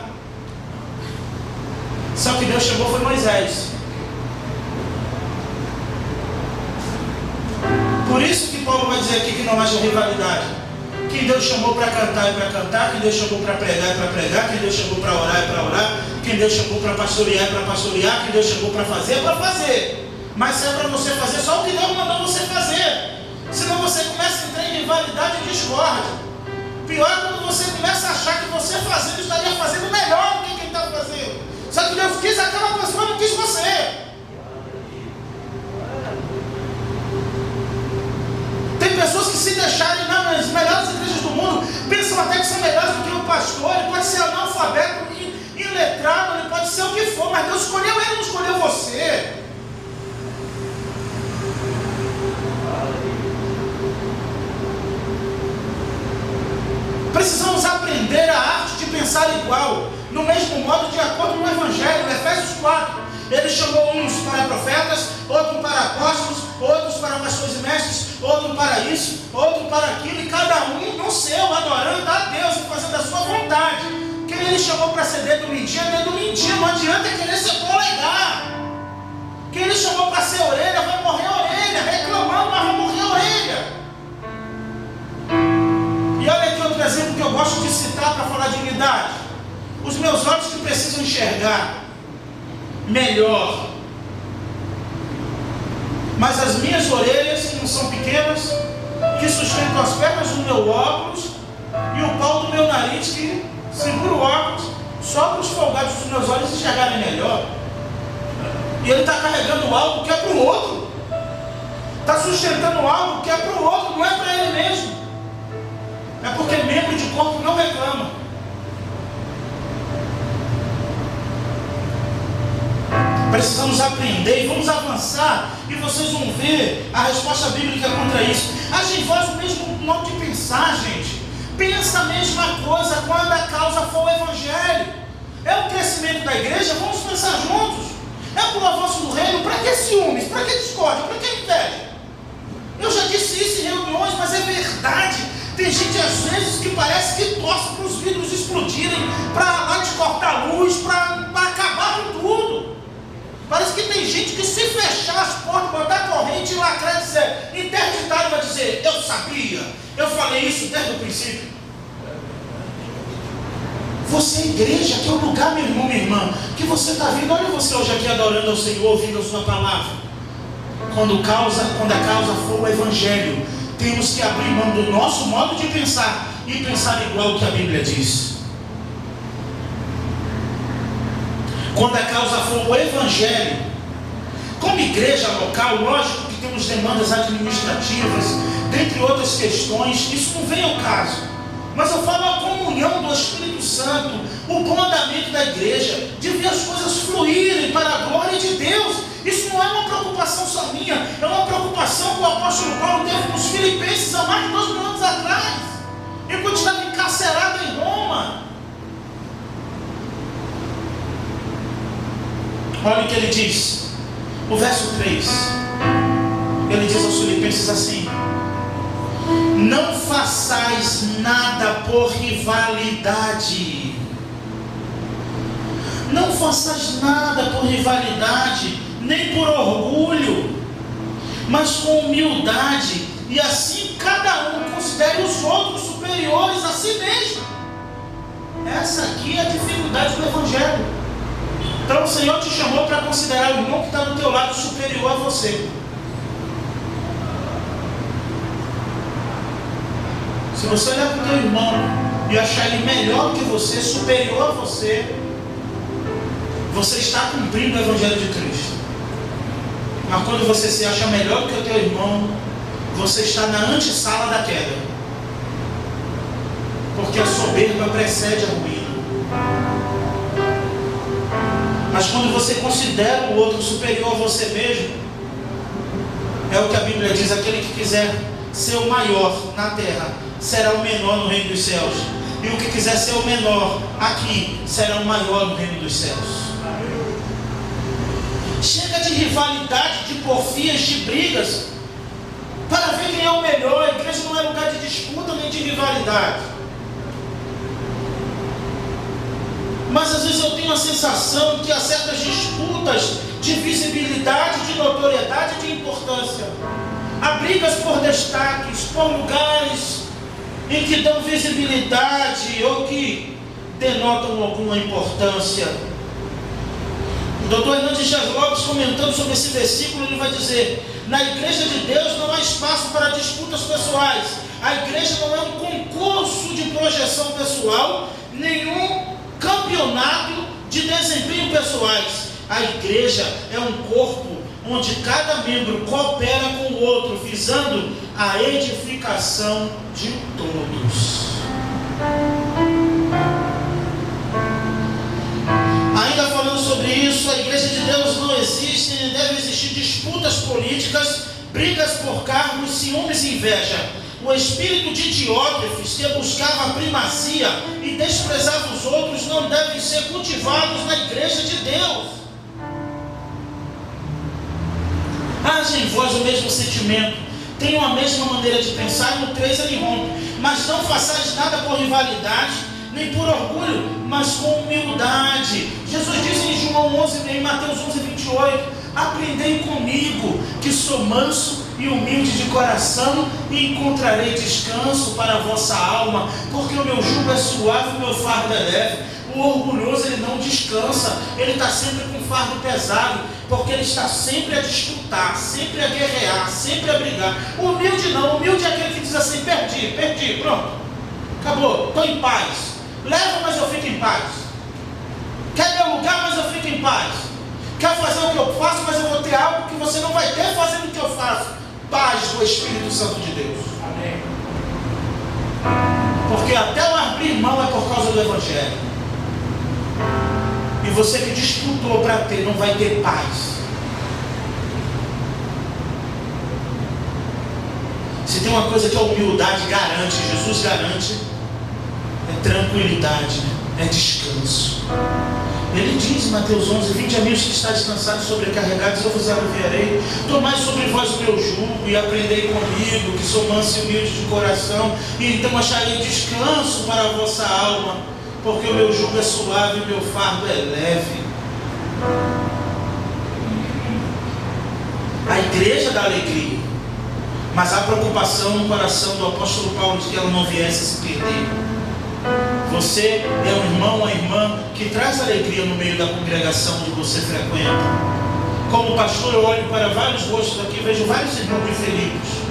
Só que Deus chamou foi Moisés. Por isso que Paulo vai dizer aqui que não haja rivalidade. Quem Deus chamou para cantar é para cantar, quem Deus chamou para pregar é para pregar, quem Deus chamou para orar é para orar, quem Deus chamou para pastorear é para pastorear, quem Deus chamou para fazer é para fazer. Mas se é para você fazer só o que Deus mandou você fazer. Senão você começa a entrar em rivalidade e discórdia. Pior é quando você começa a achar que você fazendo estaria fazendo melhor do que quem está fazendo. Só que Deus quis aquela pessoa, não quis você. Tem pessoas que se deixarem nas melhores igrejas do mundo, pensam até que são melhores do que o pastor. Ele pode ser analfabeto, iletrado, ele pode ser o que for, mas Deus escolheu ele, não escolheu você. Precisamos aprender a arte de pensar igual, no mesmo modo, de acordo com o Evangelho. Efésios 4, ele chamou uns para profetas, outros para apóstolos, outros para pastores e mestres, outro para isso, outro para aquilo, e cada um no seu, adorando a Deus e fazendo a sua vontade. Quem ele chamou para ser dedo mentir, é dedo mentir, não adianta querer ser polegar. Quem ele chamou para ser orelha, vai morrer a orelha, reclamando, mas vai morrer a orelha. E olha aqui outro exemplo que eu gosto de citar para falar de unidade. Os meus olhos que precisam enxergar melhor, mas as minhas orelhas, que não são pequenas, que sustentam as pernas do meu óculos e o pau do meu nariz, que segura o óculos, só para os folgados dos meus olhos enxergarem melhor. E ele está carregando algo que é para o outro, está sustentando algo que é para o outro, não é para ele mesmo. É porque membro de corpo não reclama. Precisamos aprender e vamos avançar, e vocês vão ver a resposta bíblica contra isso. Agem vós o mesmo modo de pensar, gente. Pensa a mesma coisa quando a causa for o Evangelho. É o crescimento da igreja, vamos pensar juntos. É para o avanço do reino. Para que ciúmes? Para que discórdia? Para que inveja? Eu já disse isso em reuniões, mas é verdade. Tem gente às vezes que parece que torce para os vidros explodirem, para lá de cortar a luz, para acabar com tudo. Parece que tem gente que se fechar as portas, botar a corrente e lacrar, dizer, interditar, vai dizer, eu sabia, eu falei isso desde o princípio. Você é igreja, que é o lugar, meu irmão, minha irmã, que você está vindo. Olha você hoje aqui adorando ao Senhor, ouvindo a sua palavra. Quando a causa for o Evangelho, temos que abrir mão do nosso modo de pensar e pensar igual ao que a Bíblia diz. Quando a causa for o Evangelho, Como igreja local, lógico que temos demandas administrativas, dentre outras questões, isso não vem ao caso. Mas eu falo a comunhão do Espírito Santo, o bom andamento da igreja, de ver as coisas fluírem para a glória de Deus. Isso não é uma preocupação só minha, é uma preocupação que o apóstolo Paulo teve com os filipenses há mais de 2.000 anos atrás, enquanto estava encarcerado em Roma. Olha o que ele diz, o verso 3, ele diz aos filipenses assim: não façais nada por rivalidade. Não façais nada por rivalidade, nem por orgulho, mas com humildade, e assim cada um considere os outros superiores a si mesmo. Essa aqui é a dificuldade do Evangelho. Então o Senhor te chamou para considerar o irmão que está do teu lado superior a você. Se você olhar para o teu irmão e achar ele melhor que você, superior a você, você está cumprindo o Evangelho de Cristo. Mas quando você se acha melhor que o teu irmão, você está na antessala da queda. Porque a soberba precede a ruína. Mas quando você considera o outro superior a você mesmo, é o que a Bíblia diz: aquele que quiser ser o maior na terra será o menor no reino dos céus, e o que quiser ser o menor aqui será o maior no reino dos céus. Chega de rivalidade, de porfias, de brigas, para ver quem é o melhor. A igreja não é lugar de disputa nem de rivalidade. Mas às vezes eu tenho a sensação que há certas disputas de visibilidade, de notoriedade e de importância. Há brigas por destaques, por lugares em que dão visibilidade ou que denotam alguma importância. O Dr. Hernandes Dias Lopes, comentando sobre esse versículo, ele vai dizer: na igreja de Deus não há espaço para disputas pessoais. A igreja não é um concurso de projeção pessoal, nenhum campeonato de desempenho pessoais. A igreja é um corpo onde cada membro coopera com o outro, visando a edificação de todos. Ainda falando sobre isso, a igreja de Deus não existe nem deve existir disputas políticas, brigas por cargos, ciúmes e inveja. O espírito de Diótrefes, que buscava a primazia e desprezava os outros, não devem ser cultivados na igreja de Deus. Haja em vós o mesmo sentimento, tenham a mesma maneira de pensar, e no 3 ele rompe: mas não façais nada por rivalidade, nem por orgulho, mas com humildade. Jesus diz em João 11, em Mateus 11, 28: aprendei comigo, que sou manso e humilde de coração, e encontrarei descanso para a vossa alma, porque o meu jugo é suave e o meu fardo é leve. O orgulhoso, ele não descansa, ele está sempre com fardo pesado, porque ele está sempre a disputar, sempre a guerrear, sempre a brigar. O humilde não, o humilde é aquele que diz assim: perdi, pronto, acabou, estou em paz. Leva, mas eu fico em paz. Quer meu lugar, mas eu fico em paz. Quer fazer o que eu faço, mas eu vou ter algo que você não vai ter fazendo o que eu faço. Paz do Espírito Santo de Deus. Amém. Porque até o abrir mão é por causa do Evangelho. E você que disputou para ter, não vai ter paz. Se tem uma coisa que a humildade garante, Jesus garante, é tranquilidade, é descanso. Ele diz em Mateus 11, 20: amigos que está descansados e sobrecarregados, eu vos aliviarei. Tomai sobre vós o meu jugo e aprendei comigo, que sou manso e humilde de coração, e então acharei descanso para a vossa alma, porque o meu jugo é suave e o meu fardo é leve. A igreja dá alegria, mas há preocupação no coração do apóstolo Paulo de que ela não viesse a se perder. Você é um irmão, uma irmã que traz alegria no meio da congregação onde você frequenta. Como pastor, eu olho para vários rostos aqui, vejo vários irmãos infelices.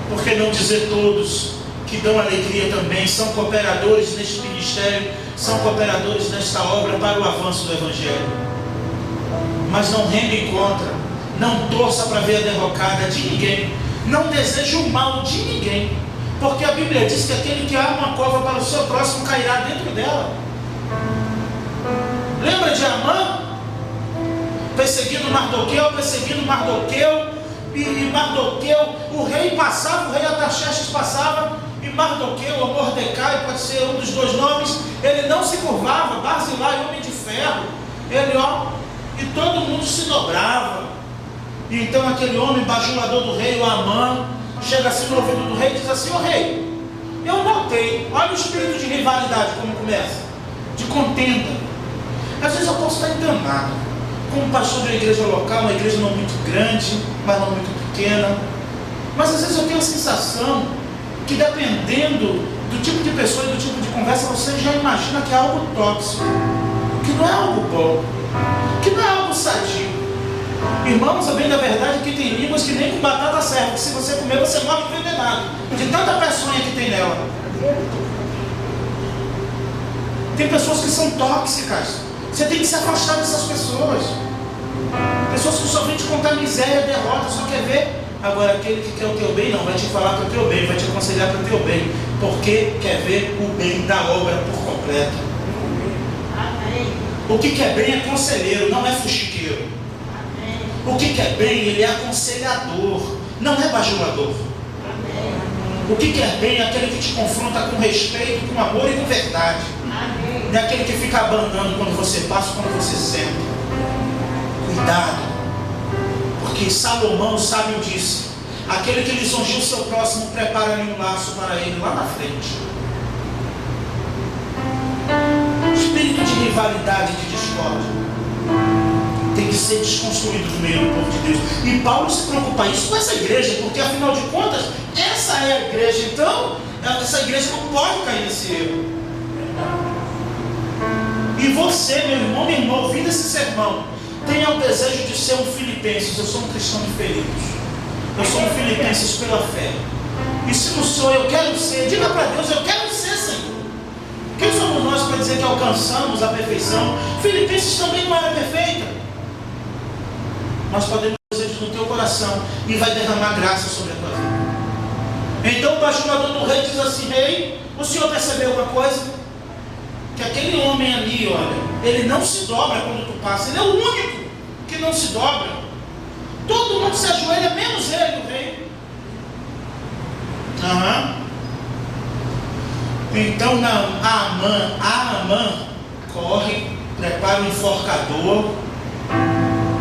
Por que não dizer todos que dão alegria também, são cooperadores neste ministério, são cooperadores nesta obra para o avanço do Evangelho. Mas não rendem contra, Não torça para ver a derrocada de ninguém. Não deseje o mal de ninguém. Porque a Bíblia diz que aquele que arma uma cova para o seu próximo cairá dentro dela. Lembra de Amã? Perseguindo Mardoqueu. E Mardoqueu, o rei passava, o rei Artaxerxes passava. E Mardoqueu, ou Mordecai, pode ser um dos dois nomes. Ele não se curvava. Barzilai, homem de ferro. Ele, e todo mundo se dobrava. E então aquele homem bajulador do rei, o Amã, chega assim no ouvido do rei e diz assim: ó rei, eu notei, olha o espírito de rivalidade como começa, de contenda. Às vezes eu posso estar enganado, como pastor de uma igreja local, uma igreja não muito grande, mas não muito pequena, mas às vezes eu tenho a sensação que, dependendo do tipo de pessoa e do tipo de conversa, você já imagina que é algo tóxico, que não é algo bom, que não é algo sadio. Irmãos, a bem da verdade é que tem línguas que nem com batata serve, que se você comer você morre envenenado, de tanta peçonha que tem nela. Tem pessoas que são tóxicas. Você tem que se afastar dessas pessoas. Pessoas que só vêm te contar miséria, derrota, só quer ver. Agora aquele que quer o teu bem não, vai te falar para o teu bem, vai te aconselhar para o teu bem, porque quer ver o bem da obra por completo. O que quer bem é conselheiro, não é fuxiqueiro. O que quer bem, ele é aconselhador, não é bajulador. O que quer bem é aquele que te confronta com respeito, com amor e com verdade. Não é aquele que fica abanando quando você passa, quando você senta. Cuidado, porque Salomão, o sábio, disse: aquele que lisonjeia o seu próximo, prepara-lhe um laço para ele lá na frente. Espírito de rivalidade, de discórdia, tem que ser desconstruído no meio do povo de Deus. E Paulo se preocupa isso com essa igreja, porque afinal de contas, essa é a igreja. Então, essa igreja não pode cair nesse erro. E você, meu irmão, minha irmã, ouvindo esse sermão, tenha o desejo de ser um filipenses. Eu sou um cristão de feridos. Eu sou um filipenses pela fé. E se não sou, eu quero ser. Diga para Deus: eu quero ser, Senhor. Quem somos nós para dizer que alcançamos a perfeição? Filipenses também não era perfeita. Nós podemos desejar no teu coração e vai derramar graça sobre a tua vida. Então o bajulador do rei diz assim: rei, o senhor percebeu uma coisa? Que aquele homem ali, olha, ele não se dobra quando tu passa. Ele é o único que não se dobra. Todo mundo se ajoelha, menos ele, o rei. Então Amã corre, prepara o enforcador,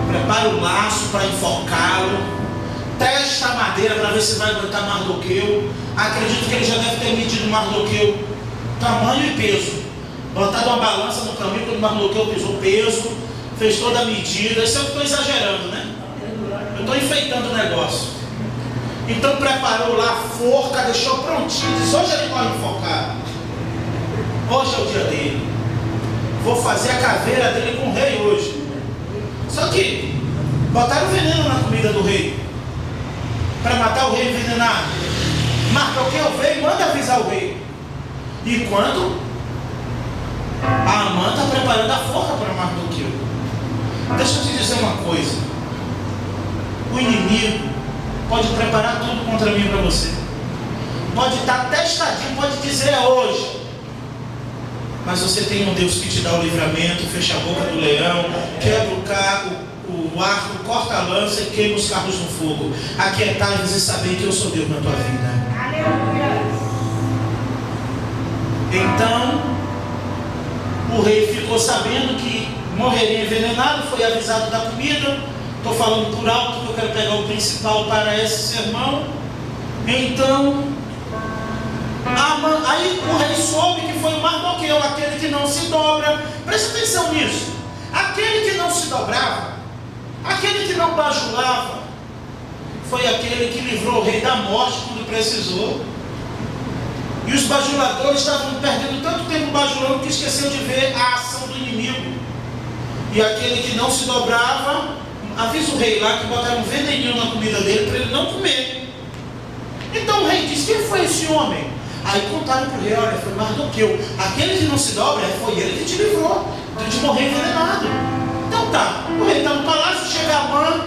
prepara o laço para enforcá-lo, testa a madeira para ver se vai aguentar Mardoqueu. Acredito que ele já deve ter medido Mardoqueu, tamanho e peso, botado uma balança no caminho quando Mardoqueu pisou, peso, fez toda a medida. Isso eu estou exagerando, né? Eu estou enfeitando o negócio. Então preparou lá a forca, deixou prontinho, disse: hoje ele vai enforcar, hoje é o dia dele, vou fazer a caveira dele com o rei hoje. Só que botaram veneno na comida do rei, para matar o rei envenenado. Mardoqueu veio, manda avisar o rei. E quando a Amã está preparando a forca para Mardoqueu, deixa eu te dizer uma coisa: o inimigo pode preparar tudo contra mim e para você, pode estar testadinho, pode dizer é hoje, mas você tem um Deus que te dá o livramento, fecha a boca do leão, quebra o carro, o arco, corta a lança e queima os carros no fogo. Aquietai-vos e sabei que eu sou Deus na tua vida. Aleluia. Então o rei ficou sabendo que morreria envenenado, foi avisado da comida. Estou falando por alto porque eu quero pegar o principal para esse sermão. Então aí o rei soube que foi o Mardoqueu, aquele que não se dobra. Presta atenção nisso. Aquele que não se dobrava, aquele que não bajulava, foi aquele que livrou o rei da morte quando precisou. E os bajuladores estavam perdendo tanto tempo bajulando que esqueceu de ver a ação do inimigo. E aquele que não se dobrava, avisa o rei lá que botaram um veneninho na comida dele para ele não comer. Então o rei disse: quem foi esse homem? Aí contaram para o rei: olha, foi Mardoqueu, aquele que não se dobra, foi ele que te livrou de morrer envenenado. Então tá, o rei está no palácio, chega Amã,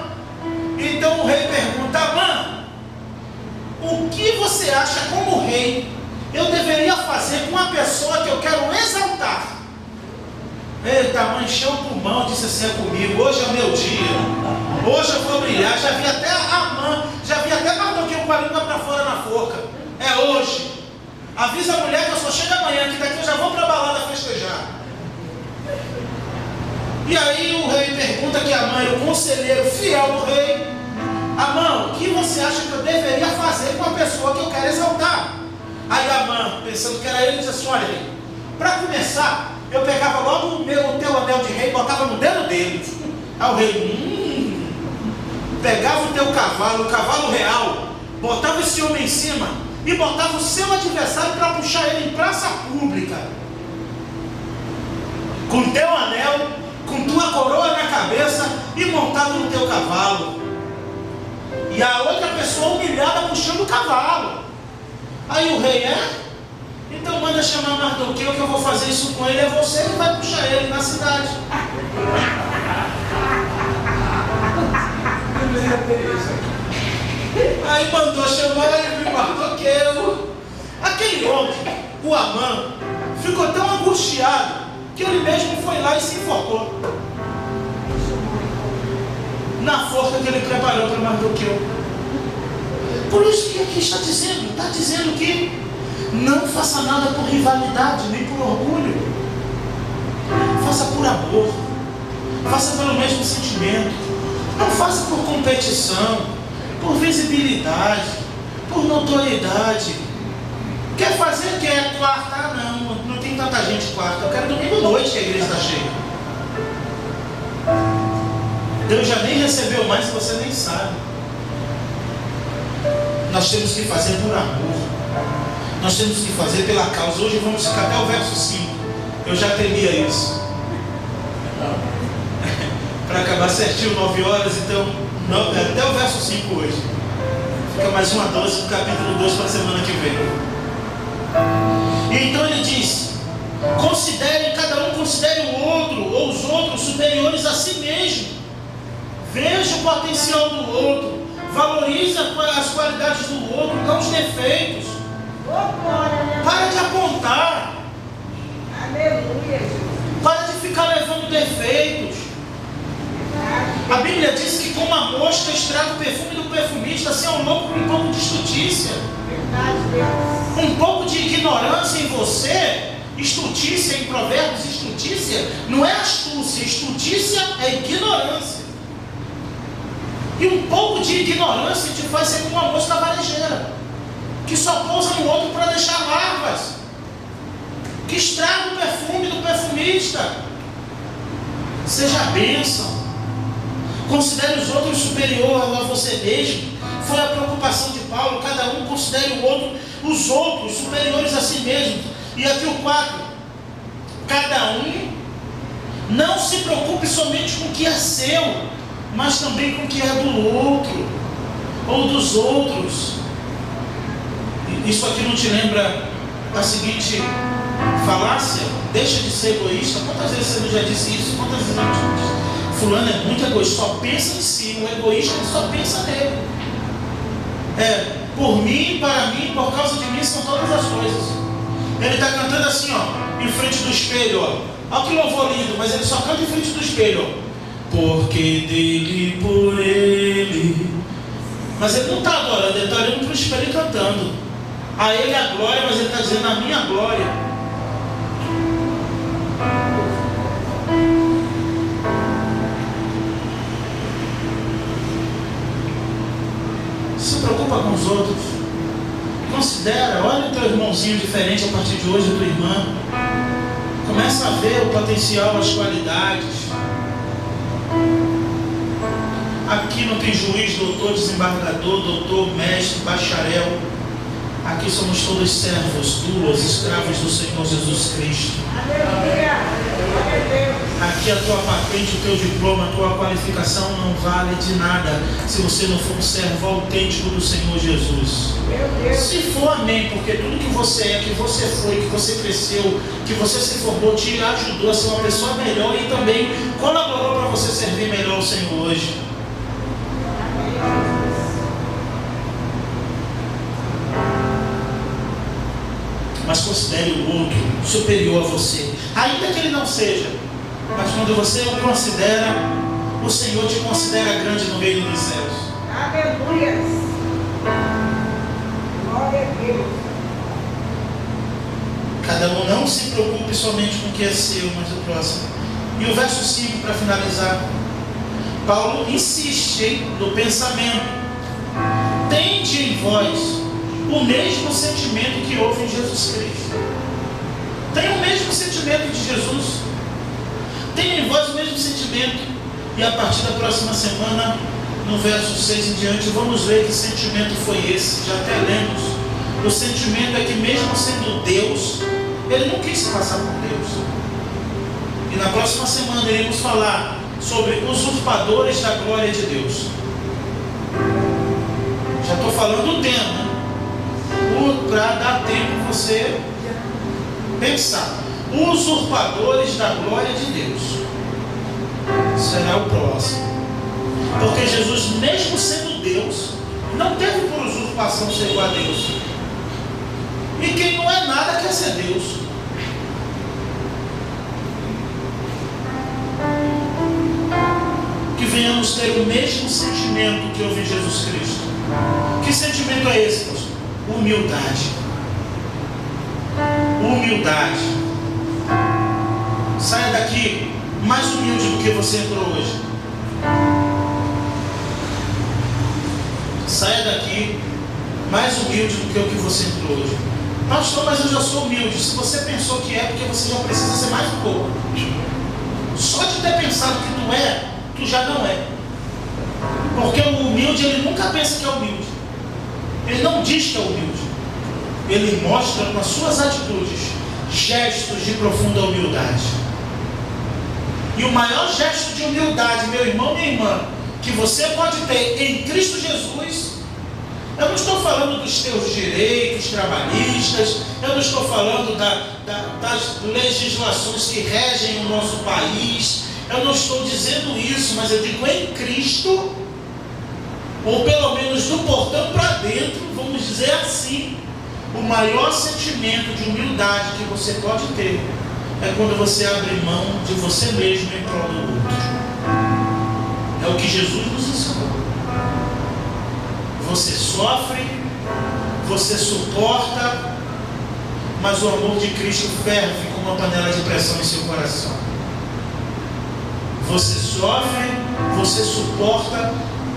Então o rei pergunta: Amã, o que você acha como rei eu deveria fazer com uma pessoa que eu quero exaltar? Eita, Amã encheu o pulmão, disse assim: é comigo, hoje é o meu dia, hoje eu vou brilhar. Já vi até Amã, já vi até Mardoqueu com a língua para fora na forca. É hoje. Avisa a mulher que eu só chego amanhã, que daqui eu já vou para a balada festejar. E aí o rei pergunta que Amã, o conselheiro fiel do rei: Amã, o que você acha que eu deveria fazer com a pessoa que eu quero exaltar? Aí Amã, pensando que era ele, disse assim: olha, para começar, eu pegava logo o teu anel de rei e botava no dedo dele. Aí o rei, pegava o teu cavalo, o cavalo real, botava esse homem em cima e botava o seu adversário para puxar ele em praça pública, com teu anel, com tua coroa na cabeça e montado no teu cavalo, e a outra pessoa humilhada puxando o cavalo. Aí o rei: então manda chamar Mardoqueu, que eu vou fazer isso com ele. É você que vai puxar ele na cidade. Aí mandou chamar ele, Mardoqueu. Aquele homem, o Amã, ficou tão angustiado que ele mesmo foi lá e se enforcou na forca que ele preparou para Mardoqueu. Por isso que aqui está dizendo que não faça nada por rivalidade, nem por orgulho. Faça por amor, faça pelo mesmo sentimento. Não faça por competição, por visibilidade, por notoriedade. Quer fazer? Quer quarta? Não tem tanta gente quarta. Eu quero domingo à noite que a igreja está cheia. Deus já nem recebeu mais, você nem sabe. Nós temos que fazer por amor. Nós temos que fazer pela causa. Hoje vamos ficar até o verso 5. Eu já temia isso. Para acabar certinho 9 horas, então até o verso 5 hoje. Fica mais uma dose do capítulo 2 para a semana que vem. E então ele diz: cada um considere o outro ou os outros superiores a si mesmo. Veja o potencial do outro, valorize as qualidades do outro, não os defeitos. Para de apontar. Para de ficar levando defeitos. A Bíblia diz que como a mosca estraga o perfume do perfumista, assim é o louco com um pouco de estutícia. Um pouco de ignorância em você. Estutícia em Provérbios, estutícia não é astúcia, estutícia é ignorância. E um pouco de ignorância te faz ser como uma mosca varejeira, que só pousa no outro para deixar larvas, que estraga o perfume do perfumista. Seja a bênção. Considere os outros superior a você mesmo. Foi a preocupação de Paulo. Cada um considere os outros superiores a si mesmo. E aqui o 4: cada um não se preocupe somente com o que é seu, mas também com o que é do outro ou dos outros. Isso aqui não te lembra a seguinte falácia? Deixa de ser egoísta. Quantas vezes você não já disse isso? Quantas vezes não disse? Fulano é muito egoísta, só pensa em si. O egoísta ele só pensa nele. Por mim, para mim, por causa de mim são todas as coisas. Ele está cantando assim, ó, em frente do espelho, ó. Olha que louvor lindo, mas ele só canta em frente do espelho, ó. Porque dele, por ele. Mas ele não está adorando, ele está olhando para o espelho e cantando. A ele a glória, mas ele está dizendo a minha glória. Se preocupa com os outros. Considera, olha o teu irmãozinho diferente a partir de hoje, a tua irmã. Começa a ver o potencial, as qualidades. Aqui não tem juiz, doutor, desembargador, doutor, mestre, bacharel. Aqui somos todos servos, duas, escravos do Senhor Jesus Cristo. Aqui a tua patente, o teu diploma, a tua qualificação não vale de nada se você não for um servo autêntico do Senhor Jesus. Se for, amém, porque tudo que você é, que você foi, que você cresceu, que você se formou, te ajudou a ser uma pessoa melhor e também colaborou para você servir melhor o Senhor hoje. Mas considere o outro superior a você, ainda que ele não seja. Mas quando você o considera, o Senhor te considera grande no reino dos céus. Aleluia. Glória a Deus. Cada um não se preocupe somente com o que é seu, mas o próximo. E o verso 5, para finalizar, Paulo insiste no pensamento: tende em vós o mesmo sentimento que houve em Jesus Cristo. Tem o mesmo sentimento de Jesus. Tem em vós o mesmo sentimento. E a partir da próxima semana, no verso 6 em diante, vamos ver que sentimento foi esse. Já até lemos. O sentimento é que, mesmo sendo Deus, ele não quis se passar por Deus. E na próxima semana iremos falar sobre usurpadores da glória de Deus. Já estou falando o tema, para dar tempo você pensar. Usurpadores da glória de Deus será o próximo. Porque Jesus, mesmo sendo Deus, não teve por usurpação ser igual a Deus. E quem não é nada quer ser Deus. Que venhamos ter o mesmo sentimento que houve em Jesus Cristo. Que sentimento é esse, pastor? Humildade. Humildade. Saia daqui mais humilde do que você entrou hoje. Saia daqui mais humilde do que o que você entrou hoje. Pastor, mas eu já sou humilde. Se você pensou que é, porque você já precisa ser mais um pouco. Só de ter pensado que tu é, tu já não é. Porque o humilde, ele nunca pensa que é humilde. Ele não diz que é humilde. Ele mostra com as suas atitudes gestos de profunda humildade. E o maior gesto de humildade, meu irmão, minha irmã, que você pode ter em Cristo Jesus, eu não estou falando dos teus direitos trabalhistas, eu não estou falando das legislações que regem o nosso país, eu não estou dizendo isso, mas eu digo em Cristo, ou pelo menos do portão para dentro, vamos dizer assim, o maior sentimento de humildade que você pode ter é quando você abre mão de você mesmo em prol do outro. É o que Jesus nos ensinou. Você sofre, você suporta, mas o amor de Cristo ferve como uma panela de pressão em seu coração. Você sofre, você suporta.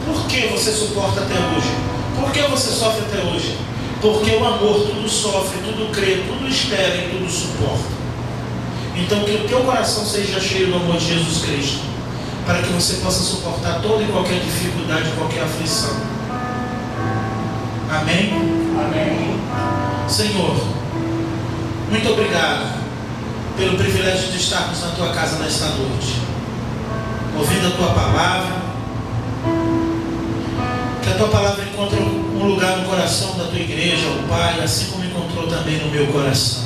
Por que você suporta até hoje? Por que você sofre até hoje? Porque o amor tudo sofre, tudo crê, tudo espera e tudo suporta. Então que o teu coração seja cheio do amor de Jesus Cristo, para que você possa suportar toda e qualquer dificuldade, qualquer aflição. Amém? Amém. Senhor, muito obrigado pelo privilégio de estarmos na tua casa nesta noite, ouvindo a tua palavra. Que a tua palavra encontre um lugar no coração da tua igreja, ó Pai, assim como encontrou também no meu coração.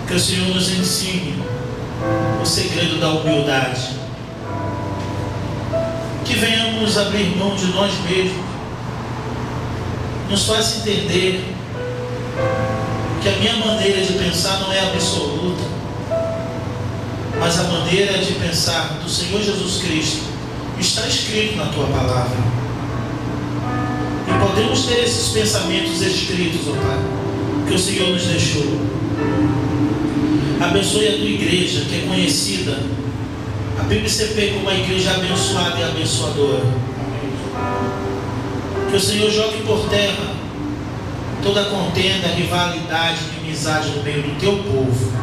Que o Senhor nos ensine o segredo da humildade. Que venhamos abrir mão de nós mesmos. Nos faça entender que a minha maneira de pensar não é absoluta, mas a maneira de pensar do Senhor Jesus Cristo está escrito na tua palavra. E podemos ter esses pensamentos escritos, ó Pai, que o Senhor nos deixou. Abençoe a tua igreja, que é conhecida, a PBCP, como uma igreja abençoada e abençoadora. Que o Senhor jogue por terra toda contenda, rivalidade, inimizade no meio do teu povo.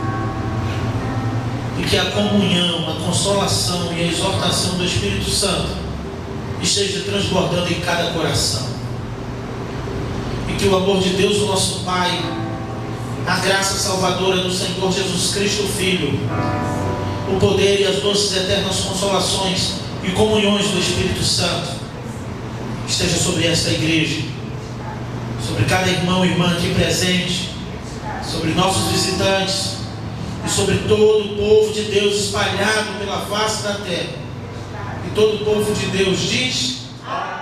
E que a comunhão, a consolação e a exortação do Espírito Santo esteja transbordando em cada coração. E que o amor de Deus, o nosso Pai, a graça salvadora do Senhor Jesus Cristo, Filho, o poder e as doces e eternas consolações e comunhões do Espírito Santo esteja sobre esta igreja, sobre cada irmão e irmã aqui presente, sobre nossos visitantes e sobre todo o povo de Deus espalhado pela face da terra. E Todo o povo de Deus diz: Amém.